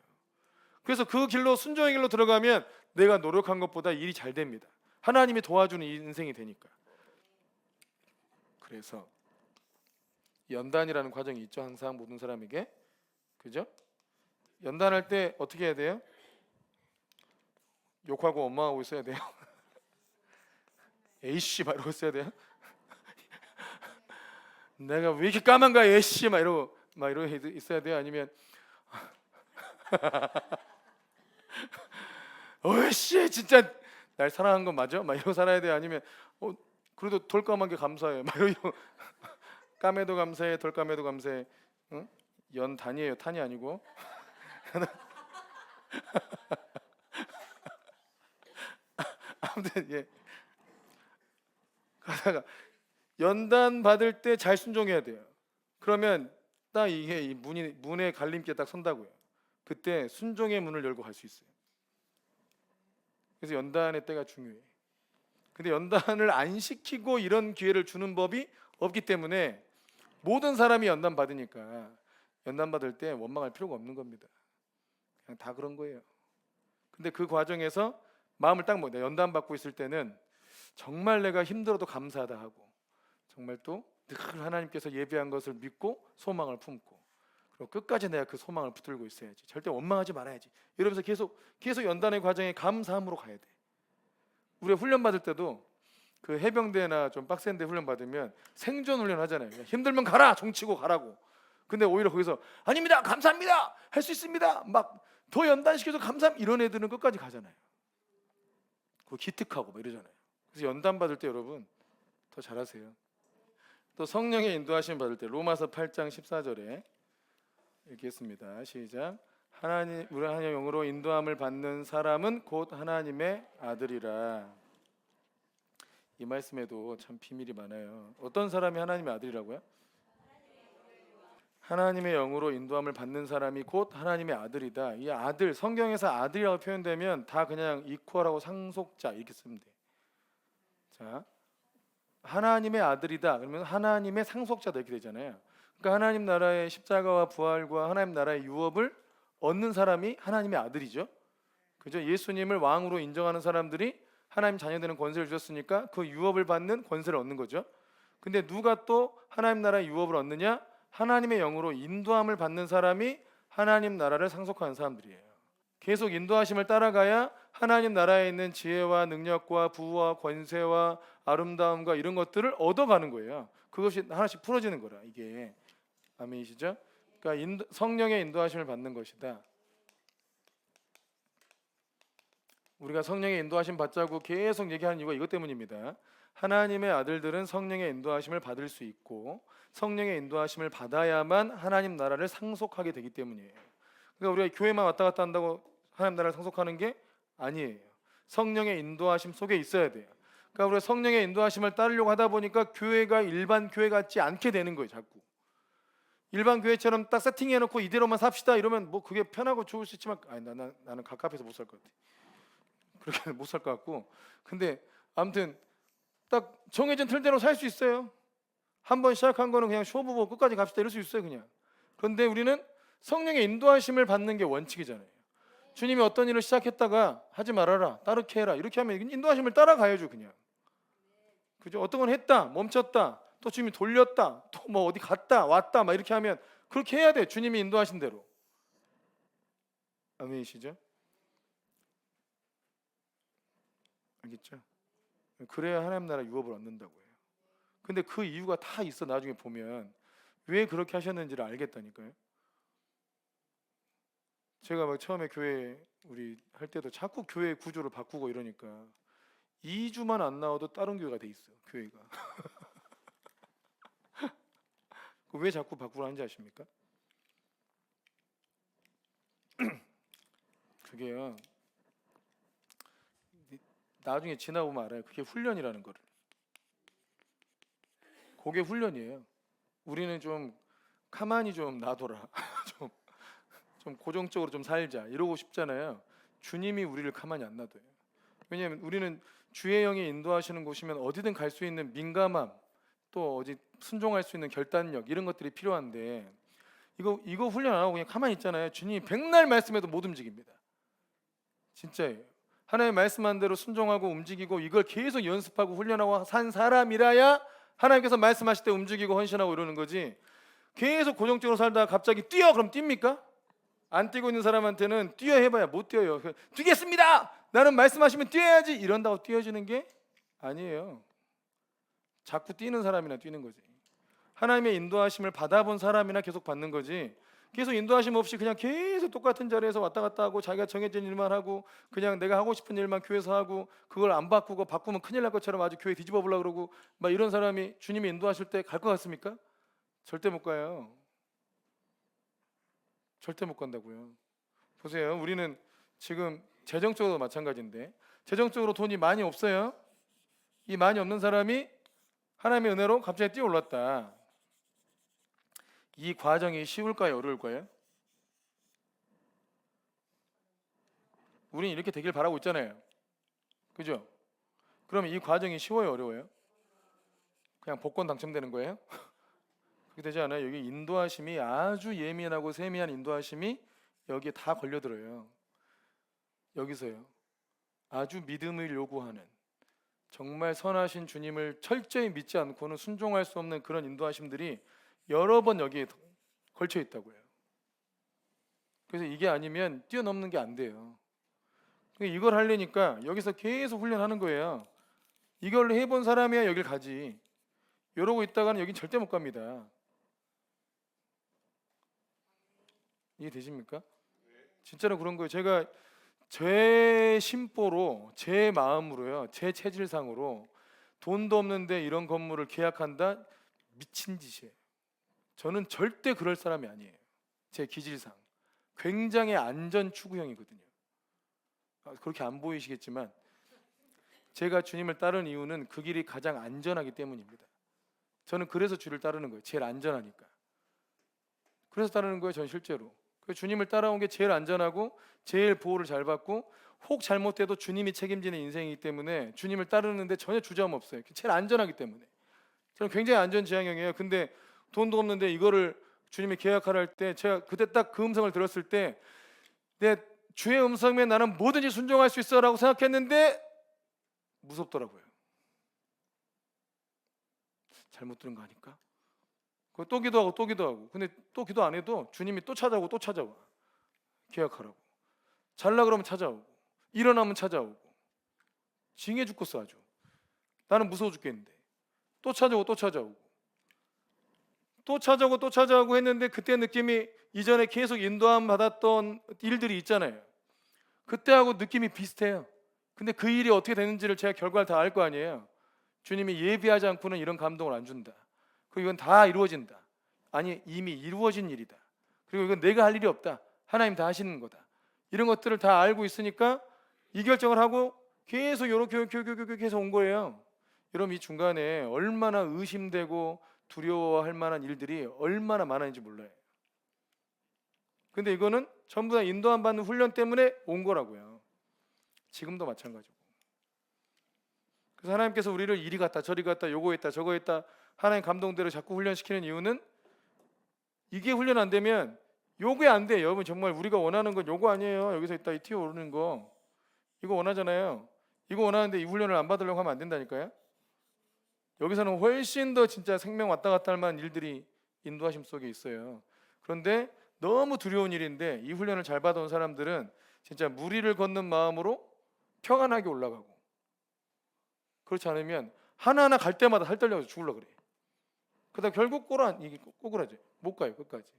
그래서 그 길로 순종의 길로 들어가면 내가 노력한 것보다 일이 잘 됩니다. 하나님이 도와주는 인생이 되니까. 그래서 연단이라는 과정이 있죠. 항상 모든 사람에게. 그죠? 연단할 때 어떻게 해야 돼요? 욕하고 원망하고 있어야 돼요. 에이씨 막 이러고 있어야 돼요. 내가 왜 이렇게 까만가 에이씨 막 이러고 있어야 돼요. 아니면 어이씨 진짜 날 사랑한 건 맞아? 막 이러고 살아야 돼요. 아니면 그래도 덜 까만 게 감사해. 막 이러고 까매도 감사해, 덜 까매도 감사해. 응? 연단이에요. 탄이 아니고. 아무튼 예. 가다가 연단 받을 때 잘 순종해야 돼요. 그러면 딱 이게 이 문의 갈림길에 딱 선다고요. 그때 순종의 문을 열고 갈 수 있어요. 그래서 연단의 때가 중요해. 근데 연단을 안 시키고 이런 기회를 주는 법이 없기 때문에 모든 사람이 연단 받으니까 연단 받을 때 원망할 필요가 없는 겁니다. 그냥 다 그런 거예요. 근데 그 과정에서 마음을 딱 먹어요. 연단 받고 있을 때는 정말 내가 힘들어도 감사하다 하고 정말 또 늘 하나님께서 예비한 것을 믿고 소망을 품고 그리고 끝까지 내가 그 소망을 붙들고 있어야지. 절대 원망하지 말아야지. 이러면서 계속 연단의 과정에 감사함으로 가야 돼. 우리가 훈련 받을 때도 그 해병대나 좀 빡센데 훈련 받으면 생존 훈련 하잖아요. 힘들면 가라, 종치고 가라고. 근데 오히려 거기서 아닙니다, 감사합니다, 할 수 있습니다, 막 더 연단시켜서 감사합니다 이런 애들은 끝까지 가잖아요. 그거 기특하고 막 이러잖아요. 그래서 연단 받을 때 여러분 더 잘하세요. 또 성령의 인도하심 받을 때 로마서 8장 14절에 이렇게 했습니다. 시작. 우리 하나님의 영으로 인도함을 받는 사람은 곧 하나님의 아들이라. 이 말씀에도 참 비밀이 많아요. 어떤 사람이 하나님의 아들이라고요? 하나님의 영으로 인도함을 받는 사람이 곧 하나님의 아들이다. 이 아들, 성경에서 아들이라고 표현되면 다 그냥 이퀄하고 상속자 이렇게 쓰면 돼요. 자, 하나님의 아들이다 그러면 하나님의 상속자다 이렇게 되잖아요. 그러니까 하나님 나라의 십자가와 부활과 하나님 나라의 유업을 얻는 사람이 하나님의 아들이죠. 그죠? 예수님을 왕으로 인정하는 사람들이 하나님 자녀되는 권세를 주셨으니까 그 유업을 받는 권세를 얻는 거죠. 근데 누가 또 하나님 나라의 유업을 얻느냐? 하나님의 영으로 인도함을 받는 사람이 하나님 나라를 상속하는 사람들이에요. 계속 인도하심을 따라가야 하나님 나라에 있는 지혜와 능력과 부와 권세와 아름다움과 이런 것들을 얻어가는 거예요. 그것이 하나씩 풀어지는 거라 이게. 아멘이시죠? 그러니까 성령의 인도하심을 받는 것이다. 우리가 성령의 인도하심 받자고 계속 얘기하는 이유가 이것 때문입니다. 하나님의 아들들은 성령의 인도하심을 받을 수 있고 성령의 인도하심을 받아야만 하나님 나라를 상속하게 되기 때문이에요. 그러니까 우리가 교회만 왔다 갔다 한다고 하나님 나라를 상속하는 게 아니에요. 성령의 인도하심 속에 있어야 돼요. 그러니까 우리가 성령의 인도하심을 따르려고 하다 보니까 교회가 일반 교회 같지 않게 되는 거예요. 자꾸 일반 교회처럼 딱 세팅해놓고 이대로만 삽시다 이러면 뭐 그게 편하고 좋을 수 있지만 나는 갑갑해서 못 살 것 같아. 그렇게 못 살 것 같고. 근데 아무튼 딱 정해진 틀대로 살 수 있어요. 한번 시작한 거는 그냥 쇼부보 끝까지 갑시다 이럴 수 있어요 그냥. 그런데 우리는 성령의 인도하심을 받는 게 원칙이잖아요. 주님이 어떤 일을 시작했다가 하지 말아라, 따르게 해라 이렇게 하면 인도하심을 따라가야죠 그냥. 그죠? 어떤 건 했다, 멈췄다, 또 주님이 돌렸다, 또 뭐 어디 갔다 왔다 막 이렇게 하면 그렇게 해야 돼. 주님이 인도하신 대로. 아멘이시죠? 알겠죠? 그래야 하나님 나라 유업을 얻는다고 해요. 근데 그 이유가 다 있어. 나중에 보면 왜 그렇게 하셨는지를 알겠다니까요. 제가 막 처음에 교회 우리 할 때도 자꾸 교회 구조를 바꾸고 이러니까 2주만 안 나와도 다른 교회가 돼 있어. 교회가. 왜 자꾸 바꾸라는지 아십니까? 그게요. 나중에 지나보면 알아요. 그게 훈련이라는 거를. 그게 훈련이에요. 우리는 좀 가만히 좀 놔둬라. 좀, 좀 고정적으로 좀 살자 이러고 싶잖아요. 주님이 우리를 가만히 안 놔둬요. 왜냐하면 우리는 주의 영이 인도하시는 곳이면 어디든 갈 수 있는 민감함, 또 어디 순종할 수 있는 결단력 이런 것들이 필요한데 이거 훈련 안 하고 그냥 가만히 있잖아요. 주님이 백날 말씀해도 못 움직입니다. 진짜예요. 하나님 말씀한 대로 순종하고 움직이고 이걸 계속 연습하고 훈련하고 산 사람이라야 하나님께서 말씀하실 때 움직이고 헌신하고 이러는 거지. 계속 고정적으로 살다가 갑자기 뛰어 그럼 뜁니까? 안 뛰고 있는 사람한테는 뛰어 해봐야 못 뛰어요. 뛰겠습니다. 나는 말씀하시면 뛰어야지 이런다고 뛰어지는 게 아니에요. 자꾸 뛰는 사람이나 뛰는 거지. 하나님의 인도하심을 받아본 사람이나 계속 받는 거지. 계속 인도하심 없이 그냥 계속 똑같은 자리에서 왔다 갔다 하고 자기가 정해진 일만 하고 그냥 내가 하고 싶은 일만 교회에서 하고 그걸 안 바꾸고 바꾸면 큰일 날 것처럼 아주 교회 뒤집어 보려고 그러고 막 이런 사람이 주님이 인도하실 때 갈 것 같습니까? 절대 못 가요. 절대 못 간다고요. 보세요. 우리는 지금 재정적으로 마찬가지인데 재정적으로 돈이 많이 없어요. 이 많이 없는 사람이 하나님의 은혜로 갑자기 뛰어올랐다. 이 과정이 쉬울까요? 어려울까요? 우리는 이렇게 되길 바라고 있잖아요. 그죠? 그러면 이 과정이 쉬워요? 어려워요? 그냥 복권 당첨되는 거예요? 그렇게 되지 않아요. 여기 인도하심이 아주 예민하고 세미한 인도하심이 여기에 다 걸려들어요. 여기서요. 아주 믿음을 요구하는 정말 선하신 주님을 철저히 믿지 않고는 순종할 수 없는 그런 인도하심들이 여러 번 여기에 걸쳐 있다고요. 그래서 이게 아니면 뛰어넘는 게 안 돼요. 이걸 하려니까 여기서 계속 훈련하는 거예요. 이걸로 해본 사람이야 여길 가지. 이러고 있다가는 여긴 절대 못 갑니다. 이해 되십니까? 진짜로 그런 거예요. 제가 제 심보로, 제 마음으로요, 제 체질상으로 돈도 없는데 이런 건물을 계약한다? 미친 짓이에요. 저는 절대 그럴 사람이 아니에요. 제 기질상 굉장히 안전 추구형이거든요. 그렇게 안 보이시겠지만 제가 주님을 따르는 이유는 그 길이 가장 안전하기 때문입니다. 저는 그래서 주를 따르는 거예요. 제일 안전하니까. 그래서 따르는 거예요. 전 실제로. 주님을 따라온 게 제일 안전하고 제일 보호를 잘 받고 혹 잘못돼도 주님이 책임지는 인생이기 때문에 주님을 따르는데 전혀 주저함 없어요. 제일 안전하기 때문에. 저는 굉장히 안전 지향형이에요. 근데 돈도 없는데 이거를 주님이 계약하라 할 때 제가 그때 딱 그 음성을 들었을 때 내 주의 음성에 나는 뭐든지 순종할 수 있어라고 생각했는데 무섭더라고요. 잘못 들은 거 아닐까? 또 기도하고 또 기도하고 근데 또 기도 안 해도 주님이 또 찾아오고 또 찾아와. 계약하라고. 잘라 그러면 찾아오고 일어나면 찾아오고 징해 죽겠어 아주. 나는 무서워 죽겠는데 또 찾아오고 또 찾아오고 또 찾아오고 또 찾아오고 했는데 그때 느낌이 이전에 계속 인도함 받았던 일들이 있잖아요. 그때하고 느낌이 비슷해요. 근데 그 일이 어떻게 되는지를 제가 결과를 다 알 거 아니에요. 주님이 예비하지 않고는 이런 감동을 안 준다. 그리고 이건 다 이루어진다. 아니 이미 이루어진 일이다. 그리고 이건 내가 할 일이 없다. 하나님 다 하시는 거다. 이런 것들을 다 알고 있으니까 이 결정을 하고 계속 이렇게 계속 온 거예요. 여러분 이 중간에 얼마나 의심되고 두려워할 만한 일들이 얼마나 많았는지 몰라요. 근데 이거는 전부 다 인도함 받는 훈련 때문에 온 거라고요. 지금도 마찬가지고. 그래서 하나님께서 우리를 이리 갔다 저리 갔다 요거 했다 저거 했다 하나님 감동대로 자꾸 훈련시키는 이유는 이게 훈련 안 되면 요게 안 돼. 여러분 정말 우리가 원하는 건 요거 아니에요. 여기서 있다 이 튀어 오르는 거 이거 원하잖아요. 이거 원하는데 이 훈련을 안 받으려고 하면 안 된다니까요. 여기서는 훨씬 더 진짜 생명 왔다 갔다 할 만한 일들이 인도하심 속에 있어요. 그런데 너무 두려운 일인데 이 훈련을 잘 받아온 사람들은 진짜 무리를 걷는 마음으로 평안하게 올라가고 그렇지 않으면 하나하나 갈 때마다 살 떨려서 죽으려고 그래. 그러다 결국 이게 꼬꾸라져. 못 가요 끝까지.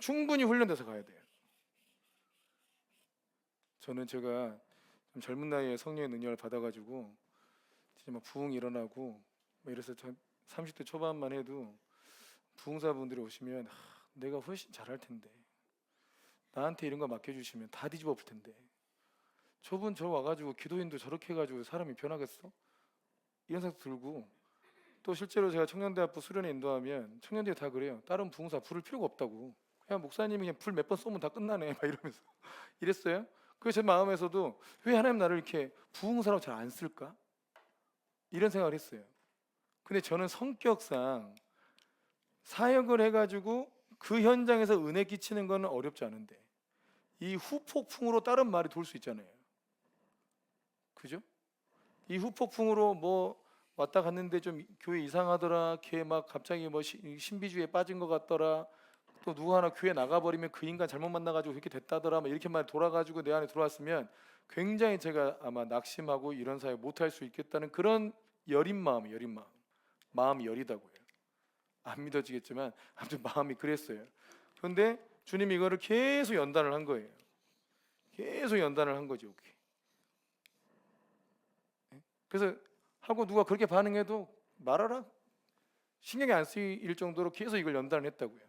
충분히 훈련돼서 가야 돼요. 저는 제가 좀 젊은 나이에 성령의 능력을 받아가지고 진짜 막 부흥 일어나고 이래서 30대 초반만 해도 부흥사분들이 오시면 내가 훨씬 잘할 텐데 나한테 이런 거 맡겨주시면 다 뒤집어 엎을 텐데 저분 저 와가지고 기도인도 저렇게 해가지고 사람이 변하겠어? 이런 생각 들고, 또 실제로 제가 청년대학부 수련회 인도하면 청년들이 다 그래요. 다른 부흥사 부를 필요가 없다고. 그냥 목사님이 그냥 불 몇 번 쏘면 다 끝나네 막 이러면서 이랬어요. 그래서 제 마음에서도 왜 하나님 나를 이렇게 부흥사라고 잘 안 쓸까? 이런 생각을 했어요. 근데 저는 성격상 사역을 해가지고 그 현장에서 은혜 끼치는 건 어렵지 않은데 이 후폭풍으로 다른 말이 돌 수 있잖아요. 그죠? 이 후폭풍으로 뭐 왔다 갔는데 좀 교회 이상하더라, 걔 막 갑자기 뭐 신비주의에 빠진 것 같더라, 또 누구 하나 교회 나가버리면 그 인간 잘못 만나가지고 그렇게 됐다더라, 막 이렇게 말 돌아가지고 내 안에 들어왔으면 굉장히 제가 아마 낙심하고 이런 사역 못할 수 있겠다는 그런 여린 마음이 마음이 여리다고요. 안 믿어지겠지만 아무튼 마음이 그랬어요. 그런데 주님이 이거를 계속 연단을 한 거예요. 계속 연단을 한 거죠. 그래서 하고 누가 그렇게 반응해도 말하라, 신경이 안 쓰일 정도로 계속 이걸 연단을 했다고요.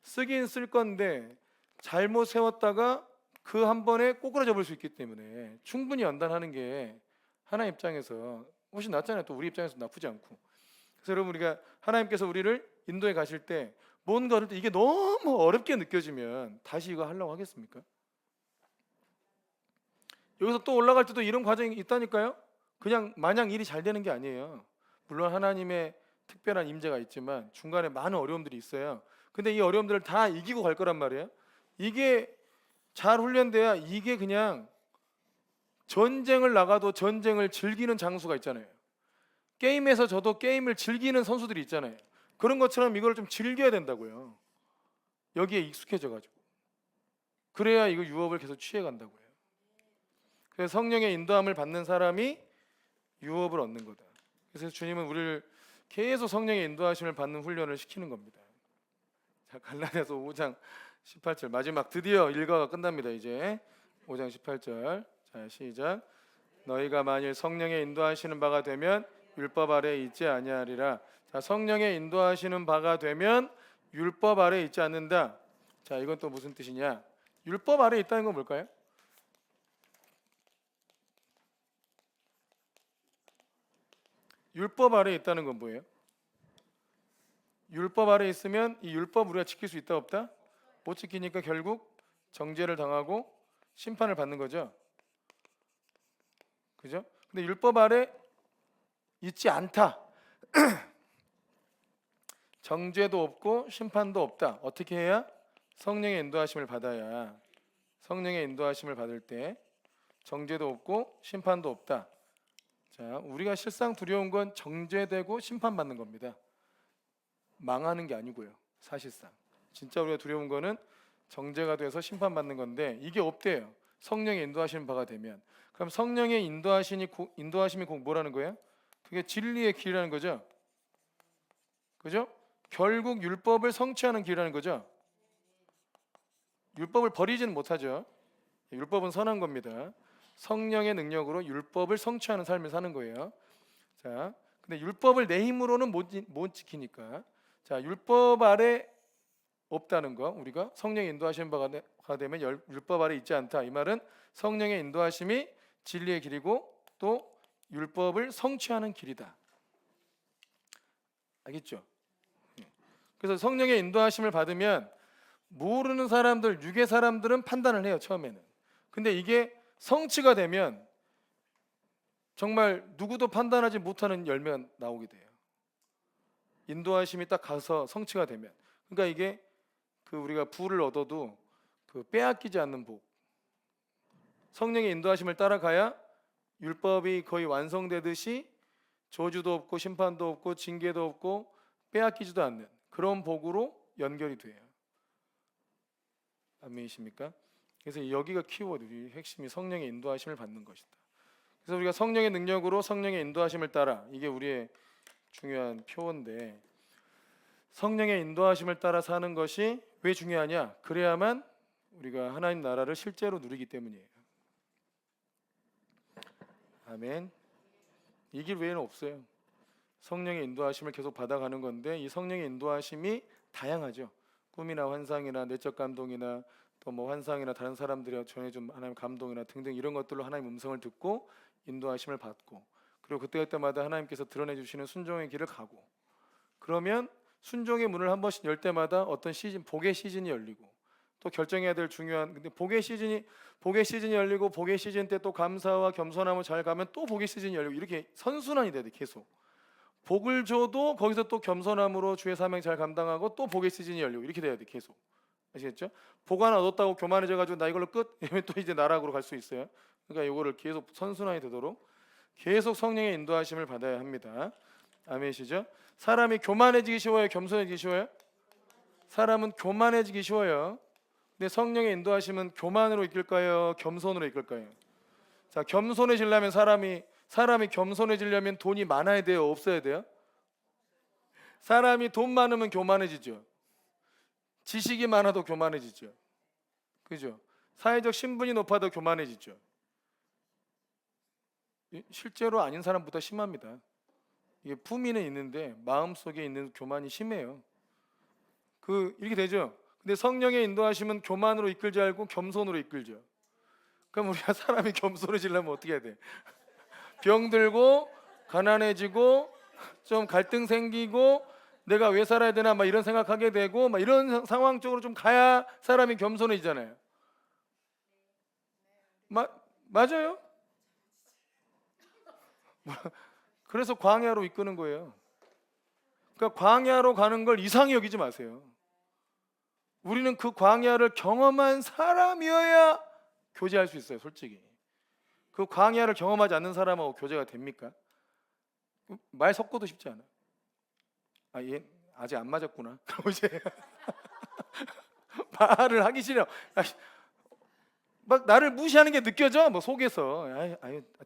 쓰긴 쓸 건데 잘못 세웠다가 그 한 번에 꼬꾸라져 볼 수 있기 때문에 충분히 연단하는 게 하나님 입장에서 훨씬 낫잖아요. 또 우리 입장에서 나쁘지 않고. 그래서 여러분, 우리가 하나님께서 우리를 인도에 가실 때 뭔가를 이게 너무 어렵게 느껴지면 다시 이거 하려고 하겠습니까? 여기서 또 올라갈 때도 이런 과정이 있다니까요. 그냥 마냥 일이 잘 되는 게 아니에요. 물론 하나님의 특별한 임재가 있지만 중간에 많은 어려움들이 있어요. 근데 이 어려움들을 다 이기고 갈 거란 말이에요. 이게 잘 훈련돼야 이게 그냥 전쟁을 나가도 전쟁을 즐기는 장수가 있잖아요. 게임에서 저도 게임을 즐기는 선수들이 있잖아요. 그런 것처럼 이걸 좀 즐겨야 된다고요. 여기에 익숙해져 가지고. 그래야 이거 유업을 계속 취해 간다고요. 그래서 성령의 인도함을 받는 사람이 유업을 얻는 거다. 그래서 주님은 우리를 계속 성령의 인도하심을 받는 훈련을 시키는 겁니다. 자, 갈라디아서 5장 18절 마지막 드디어 일과가 끝납니다. 이제 5장 18절. 자, 시작. 너희가 만일 성령의 인도하시는 바가 되면 율법 아래에 있지 아니하리라. 자, 성령의 인도하시는 바가 되면 율법 아래에 있지 않는다. 자, 이건 또 무슨 뜻이냐? 율법 아래에 있다는 건 뭘까요? 율법 아래에 있다는 건 뭐예요? 율법 아래에 있으면 이 율법 우리가 지킬 수 있다 없다? 못 지키니까 결국 정죄를 당하고 심판을 받는 거죠. 그죠? 근데 율법 아래 있지 않다. 정죄도 없고 심판도 없다. 어떻게 해야? 성령의 인도하심을 받아야. 성령의 인도하심을 받을 때 정죄도 없고 심판도 없다. 자, 우리가 실상 두려운 건 정죄되고 심판받는 겁니다. 망하는 게 아니고요. 사실상 진짜 우리가 두려운 거는 정죄가 돼서 심판받는 건데 이게 없대요. 성령의 인도하시는 바가 되면. 그럼 성령의 인도하심이 곧 뭐라는 거예요? 그게 진리의 길이라는 거죠. 그죠? 결국 율법을 성취하는 길이라는 거죠. 율법을 버리지는 못하죠. 율법은 선한 겁니다. 성령의 능력으로 율법을 성취하는 삶을 사는 거예요. 자, 근데 율법을 내 힘으로는 못 지키니까, 자, 율법 아래 없다는 거, 우리가 성령의 인도하시는 바가 되면 율법 아래 있지 않다. 이 말은 성령의 인도하심이 진리의 길이고 또 율법을 성취하는 길이다. 알겠죠? 그래서 성령의 인도하심을 받으면 모르는 사람들, 유괴 사람들은 판단을 해요, 처음에는. 근데 이게 성취가 되면 정말 누구도 판단하지 못하는 열매가 나오게 돼요. 인도하심이 딱 가서 성취가 되면. 그러니까 이게 그 우리가 부를 얻어도 그 빼앗기지 않는 복. 성령의 인도하심을 따라가야 율법이 거의 완성되듯이 저주도 없고 심판도 없고 징계도 없고 빼앗기지도 않는 그런 복으로 연결이 돼요. 아멘이십니까? 그래서 여기가 키워드, 이 핵심이 성령의 인도하심을 받는 것이다. 그래서 우리가 성령의 능력으로 성령의 인도하심을 따라, 이게 우리의 중요한 표어인데, 성령의 인도하심을 따라 사는 것이 왜 중요하냐? 그래야만 우리가 하나님 나라를 실제로 누리기 때문이에요. 아멘. 이 길 외에는 없어요. 성령의 인도하심을 계속 받아가는 건데 이 성령의 인도하심이 다양하죠. 꿈이나 환상이나 내적 감동이나 또 뭐 환상이나 다른 사람들이 전해준 하나님 감동이나 등등 이런 것들로 하나님 음성을 듣고 인도하심을 받고, 그리고 그때마다 하나님께서 드러내 주시는 순종의 길을 가고, 그러면 순종의 문을 한 번씩 열 때마다 어떤 시즌, 복의 시즌이 열리고, 또 결정해야 될 중요한, 근데 복의 시즌이 열리고, 복의 시즌 때 또 감사와 겸손함을 잘 가면 또 복의 시즌이 열리고, 이렇게 선순환이 돼야 돼. 계속 복을 줘도 거기서 또 겸손함으로 주의 사명 잘 감당하고 또 복의 시즌이 열리고, 이렇게 돼야 돼. 계속. 아시겠죠? 복 하나 얻었다고 교만해져 가지고 나 이걸로 끝 이러면 또 이제 나락으로 갈 수 있어요. 그러니까 이거를 계속 선순환이 되도록 계속 성령의 인도하심을 받아야 합니다. 아멘이시죠? 사람이 교만해지기 쉬워요, 겸손해지기 쉬워요? 사람은 교만해지기 쉬워요. 근데 성령의 인도하심은 교만으로 이끌까요, 겸손으로 이끌까요? 자, 겸손해지려면 사람이 겸손해지려면 돈이 많아야 돼요, 없어야 돼요? 사람이 돈 많으면 교만해지죠. 지식이 많아도 교만해지죠. 그죠? 사회적 신분이 높아도 교만해지죠. 실제로 아닌 사람보다 심합니다. 이게 품위는 있는데 마음속에 있는 교만이 심해요. 이렇게 되죠. 근데 성령의 인도하심은 교만으로 이끌지 않고 겸손으로 이끌죠. 그럼 우리가 사람이 겸손해지려면 어떻게 해야 돼? 병들고 가난해지고 좀 갈등 생기고 내가 왜 살아야 되나 막 이런 생각하게 되고 막 이런 상황 쪽으로 좀 가야 사람이 겸손해지잖아요. 맞아요. 그래서 광야로 이끄는 거예요. 그러니까 광야로 가는 걸 이상히 여기지 마세요. 우리는 그 광야를 경험한 사람이어야 교제할 수 있어요. 솔직히 그 광야를 경험하지 않는 사람하고 교제가 됩니까? 말 섞어도 쉽지 않아. 얘 아직 안 맞았구나. 이제 말을 하기 싫어. 막 나를 무시하는 게 느껴져. 뭐 속에서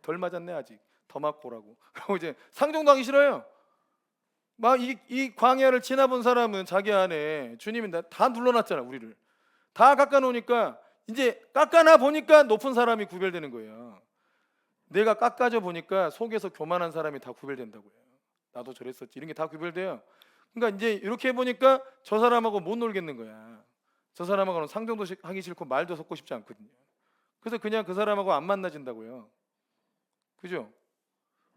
덜 맞았네, 아직 더 맞고 오라고. 그리고 이제 상종도 하기 싫어요. 막 이 광야를 지나본 사람은 자기 안에 주님이 다 눌러놨잖아. 우리를 다 깎아놓으니까 이제 깎아놔 보니까 높은 사람이 구별되는 거예요. 내가 깎아져 보니까 속에서 교만한 사람이 다 구별된다고요. 나도 저랬었지, 이런 게 다 구별돼요. 그러니까 이제 이렇게 해보니까 저 사람하고 못 놀겠는 거야. 저 사람하고는 상종도 하기 싫고 말도 섞고 싶지 않거든요. 그래서 그냥 그 사람하고 안 만나진다고요. 그죠?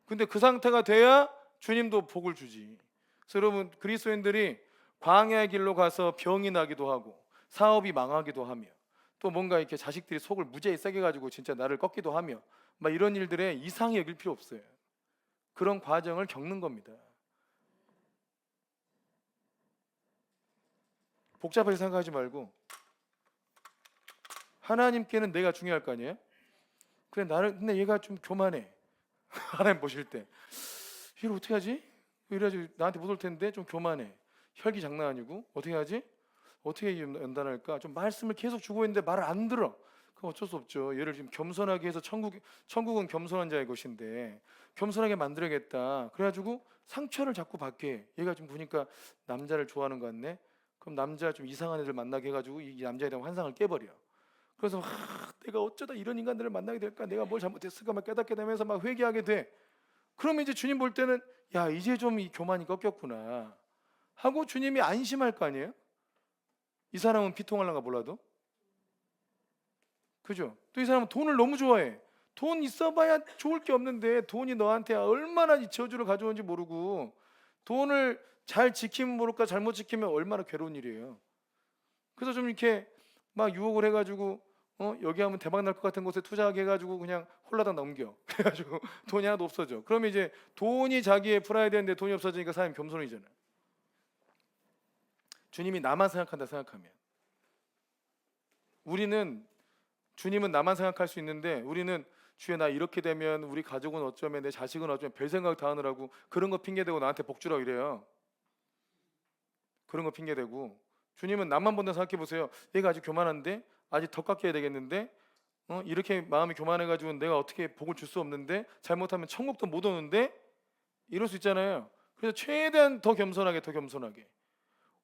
근데 그 상태가 돼야 주님도 복을 주지. 그래서 여러분, 그리스도인들이 광야의 길로 가서 병이 나기도 하고 사업이 망하기도 하며 또 뭔가 이렇게 자식들이 속을 무지하게 세게 가지고 진짜 나를 꺾기도 하며 막 이런 일들에 이상히 여길 필요 없어요. 그런 과정을 겪는 겁니다. 복잡하게 생각하지 말고 하나님께는 내가 중요할 거 아니에요? 그래, 근데 얘가 좀 교만해. 하나님 보실 때 이걸 어떻게 하지? 이래가지고 나한테 못 올 텐데 좀 교만해. 혈기 장난 아니고 어떻게 하지? 어떻게 연단할까? 좀 말씀을 계속 주고 있는데 말을 안 들어. 그럼 어쩔 수 없죠. 얘를 좀 겸손하게 해서 천국은 겸손한 자의 것인데 겸손하게 만들어야겠다. 그래가지고 상처를 자꾸 받게. 얘가 좀 보니까 남자를 좋아하는 것 같네. 그럼 남자 좀 이상한 애들 만나게 해가지고 이 남자에 대한 환상을 깨버려. 그래서 내가 어쩌다 이런 인간들을 만나게 될까? 내가 뭘 잘못했을까? 막 깨닫게 되면서 막 회개하게 돼. 그러면 이제 주님 볼 때는 야, 이제 좀 이 교만이 꺾였구나 하고 주님이 안심할 거 아니에요? 이 사람은 피통할란가 몰라도. 그죠? 또 이 사람은 돈을 너무 좋아해. 돈 있어봐야 좋을 게 없는데 돈이 너한테 얼마나 이 저주를 가져오는지 모르고 돈을 잘 지키면 모를까 잘못 지키면 얼마나 괴로운 일이에요. 그래서 좀 이렇게 막 유혹을 해가지고 여기 하면 대박 날 것 같은 곳에 투자하게 해가지고 그냥 홀라당 넘겨. 그래가지고 돈이 하나도 없어져. 그러면 이제 돈이 자기의 프라이드인데 돈이 없어지니까 사람이 겸손해지잖아요. 주님이 나만 생각한다 생각하면, 주님은 나만 생각할 수 있는데 우리는 주여 나 이렇게 되면 우리 가족은 어쩌면 내 자식은 어쩌면 별 생각 다 하느라고 그런 거 핑계대고 나한테 복 주라고 이래요. 그런 거 핑계대고 주님은 나만 본다 생각해 보세요. 얘가 아직 교만한데 아직 더 깎여야 되겠는데 이렇게 마음이 교만해가지고 내가 어떻게 복을 줄 수 없는데 잘못하면 천국도 못 오는데 이럴 수 있잖아요. 그래서 최대한 더 겸손하게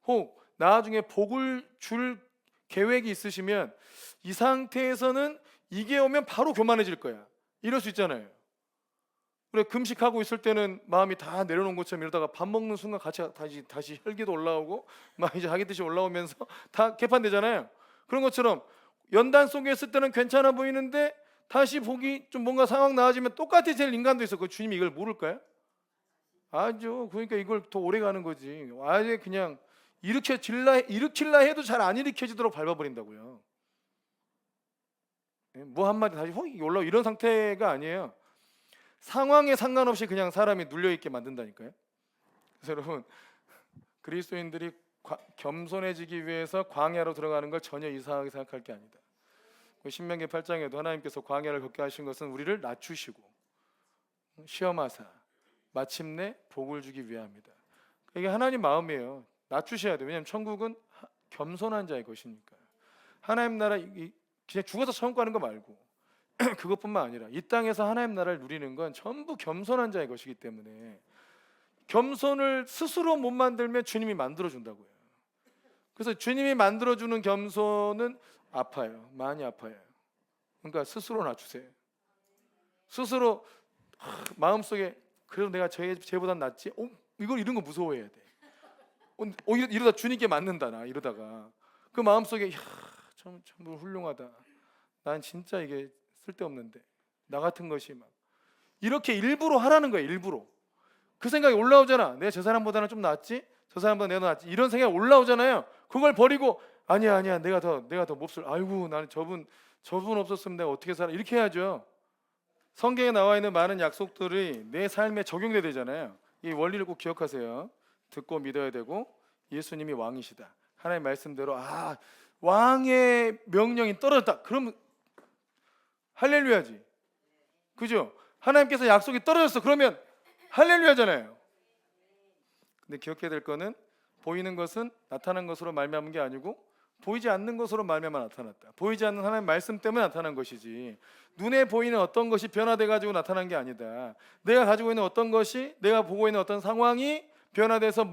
혹 나중에 복을 줄 계획이 있으시면 이 상태에서는 이게 오면 바로 교만해질 거야. 이럴 수 있잖아요. 그래, 금식하고 있을 때는 마음이 다 내려놓은 것처럼 이러다가 밥 먹는 순간 같이 다시 혈기도 올라오고 막 이제 자기 뜻이 올라오면서 다 개판되잖아요. 그런 것처럼 연단 속에 있을 때는 괜찮아 보이는데 다시 보기 좀 뭔가 상황 나아지면 똑같아질 인간도 있어. 그 주님이 이걸 모를까요? 아죠. 그러니까 이걸 더 오래 가는 거지. 아예 그냥 일으킬라 해도 잘 안 일으켜지도록 밟아버린다고요. 뭐 한마디 다시 확 올라 이런 상태가 아니에요. 상황에 상관없이 그냥 사람이 눌려 있게 만든다니까요. 그래서 여러분, 그리스도인들이 겸손해지기 위해서 광야로 들어가는 걸 전혀 이상하게 생각할 게 아니다. 신명기 8장에도 하나님께서 광야를 걷게 하신 것은 우리를 낮추시고 시험하사 마침내 복을 주기 위함이다. 이게 하나님 마음이에요. 낮추셔야 돼요. 왜냐하면 천국은 겸손한 자의 것이니까. 하나님 나라 그냥 죽어서 천국 가는 거 말고 그것뿐만 아니라 이 땅에서 하나님 나라를 누리는 건 전부 겸손한 자의 것이기 때문에 겸손을 스스로 못 만들면 주님이 만들어준다고요. 그래서 주님이 만들어주는 겸손은 아파요. 많이 아파요. 그러니까 스스로 낮추세요. 스스로 마음속에 그래도 내가 쟤보단 낫지? 이런 거 무서워해야 돼. 이러다 주님께 맞는다 나 이러다가 그 마음속에 참 훌륭하다. 난 진짜 이게 쓸데없는데 나 같은 것이 막 이렇게 일부러 하라는 거예요. 일부러 그 생각이 올라오잖아. 내가 저 사람보다는 좀 낫지? 저 사람보다 내가 낫지? 이런 생각이 올라오잖아요. 그걸 버리고 아니야 내가 더 몹쓸. 아이고 나는 저분 없었으면 내가 어떻게 살아? 이렇게 해야죠. 성경에 나와 있는 많은 약속들이 내 삶에 적용돼야 되잖아요. 이 원리를 꼭 기억하세요. 듣고 믿어야 되고 예수님이 왕이시다. 하나님 말씀대로 왕의 명령이 떨어졌다. 그러면 할렐루야지. 그죠? 하나님께서 약속이 떨어졌어. 그러면 할렐루야잖아요. 근데 기억해야 될 거는 보이는 것은 나타난 것으로 말미암은 게 아니고 보이지 않는 것으로 말미암아 나타났다. 보이지 않는 하나님 말씀 때문에 나타난 것이지 눈에 보이는 어떤 것이 변화돼 가지고 나타난 게 아니다. 내가 가지고 있는 어떤 것이 내가 보고 있는 어떤 상황이 변화돼서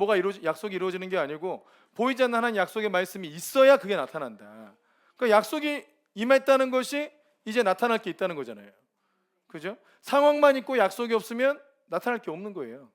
약속이 이루어지는 게 아니고 보이지 않는 하나님 약속의 말씀이 있어야 그게 나타난다. 그러니까 약속이 임했다는 것이 이제 나타날 게 있다는 거잖아요. 그죠? 상황만 있고 약속이 없으면 나타날 게 없는 거예요.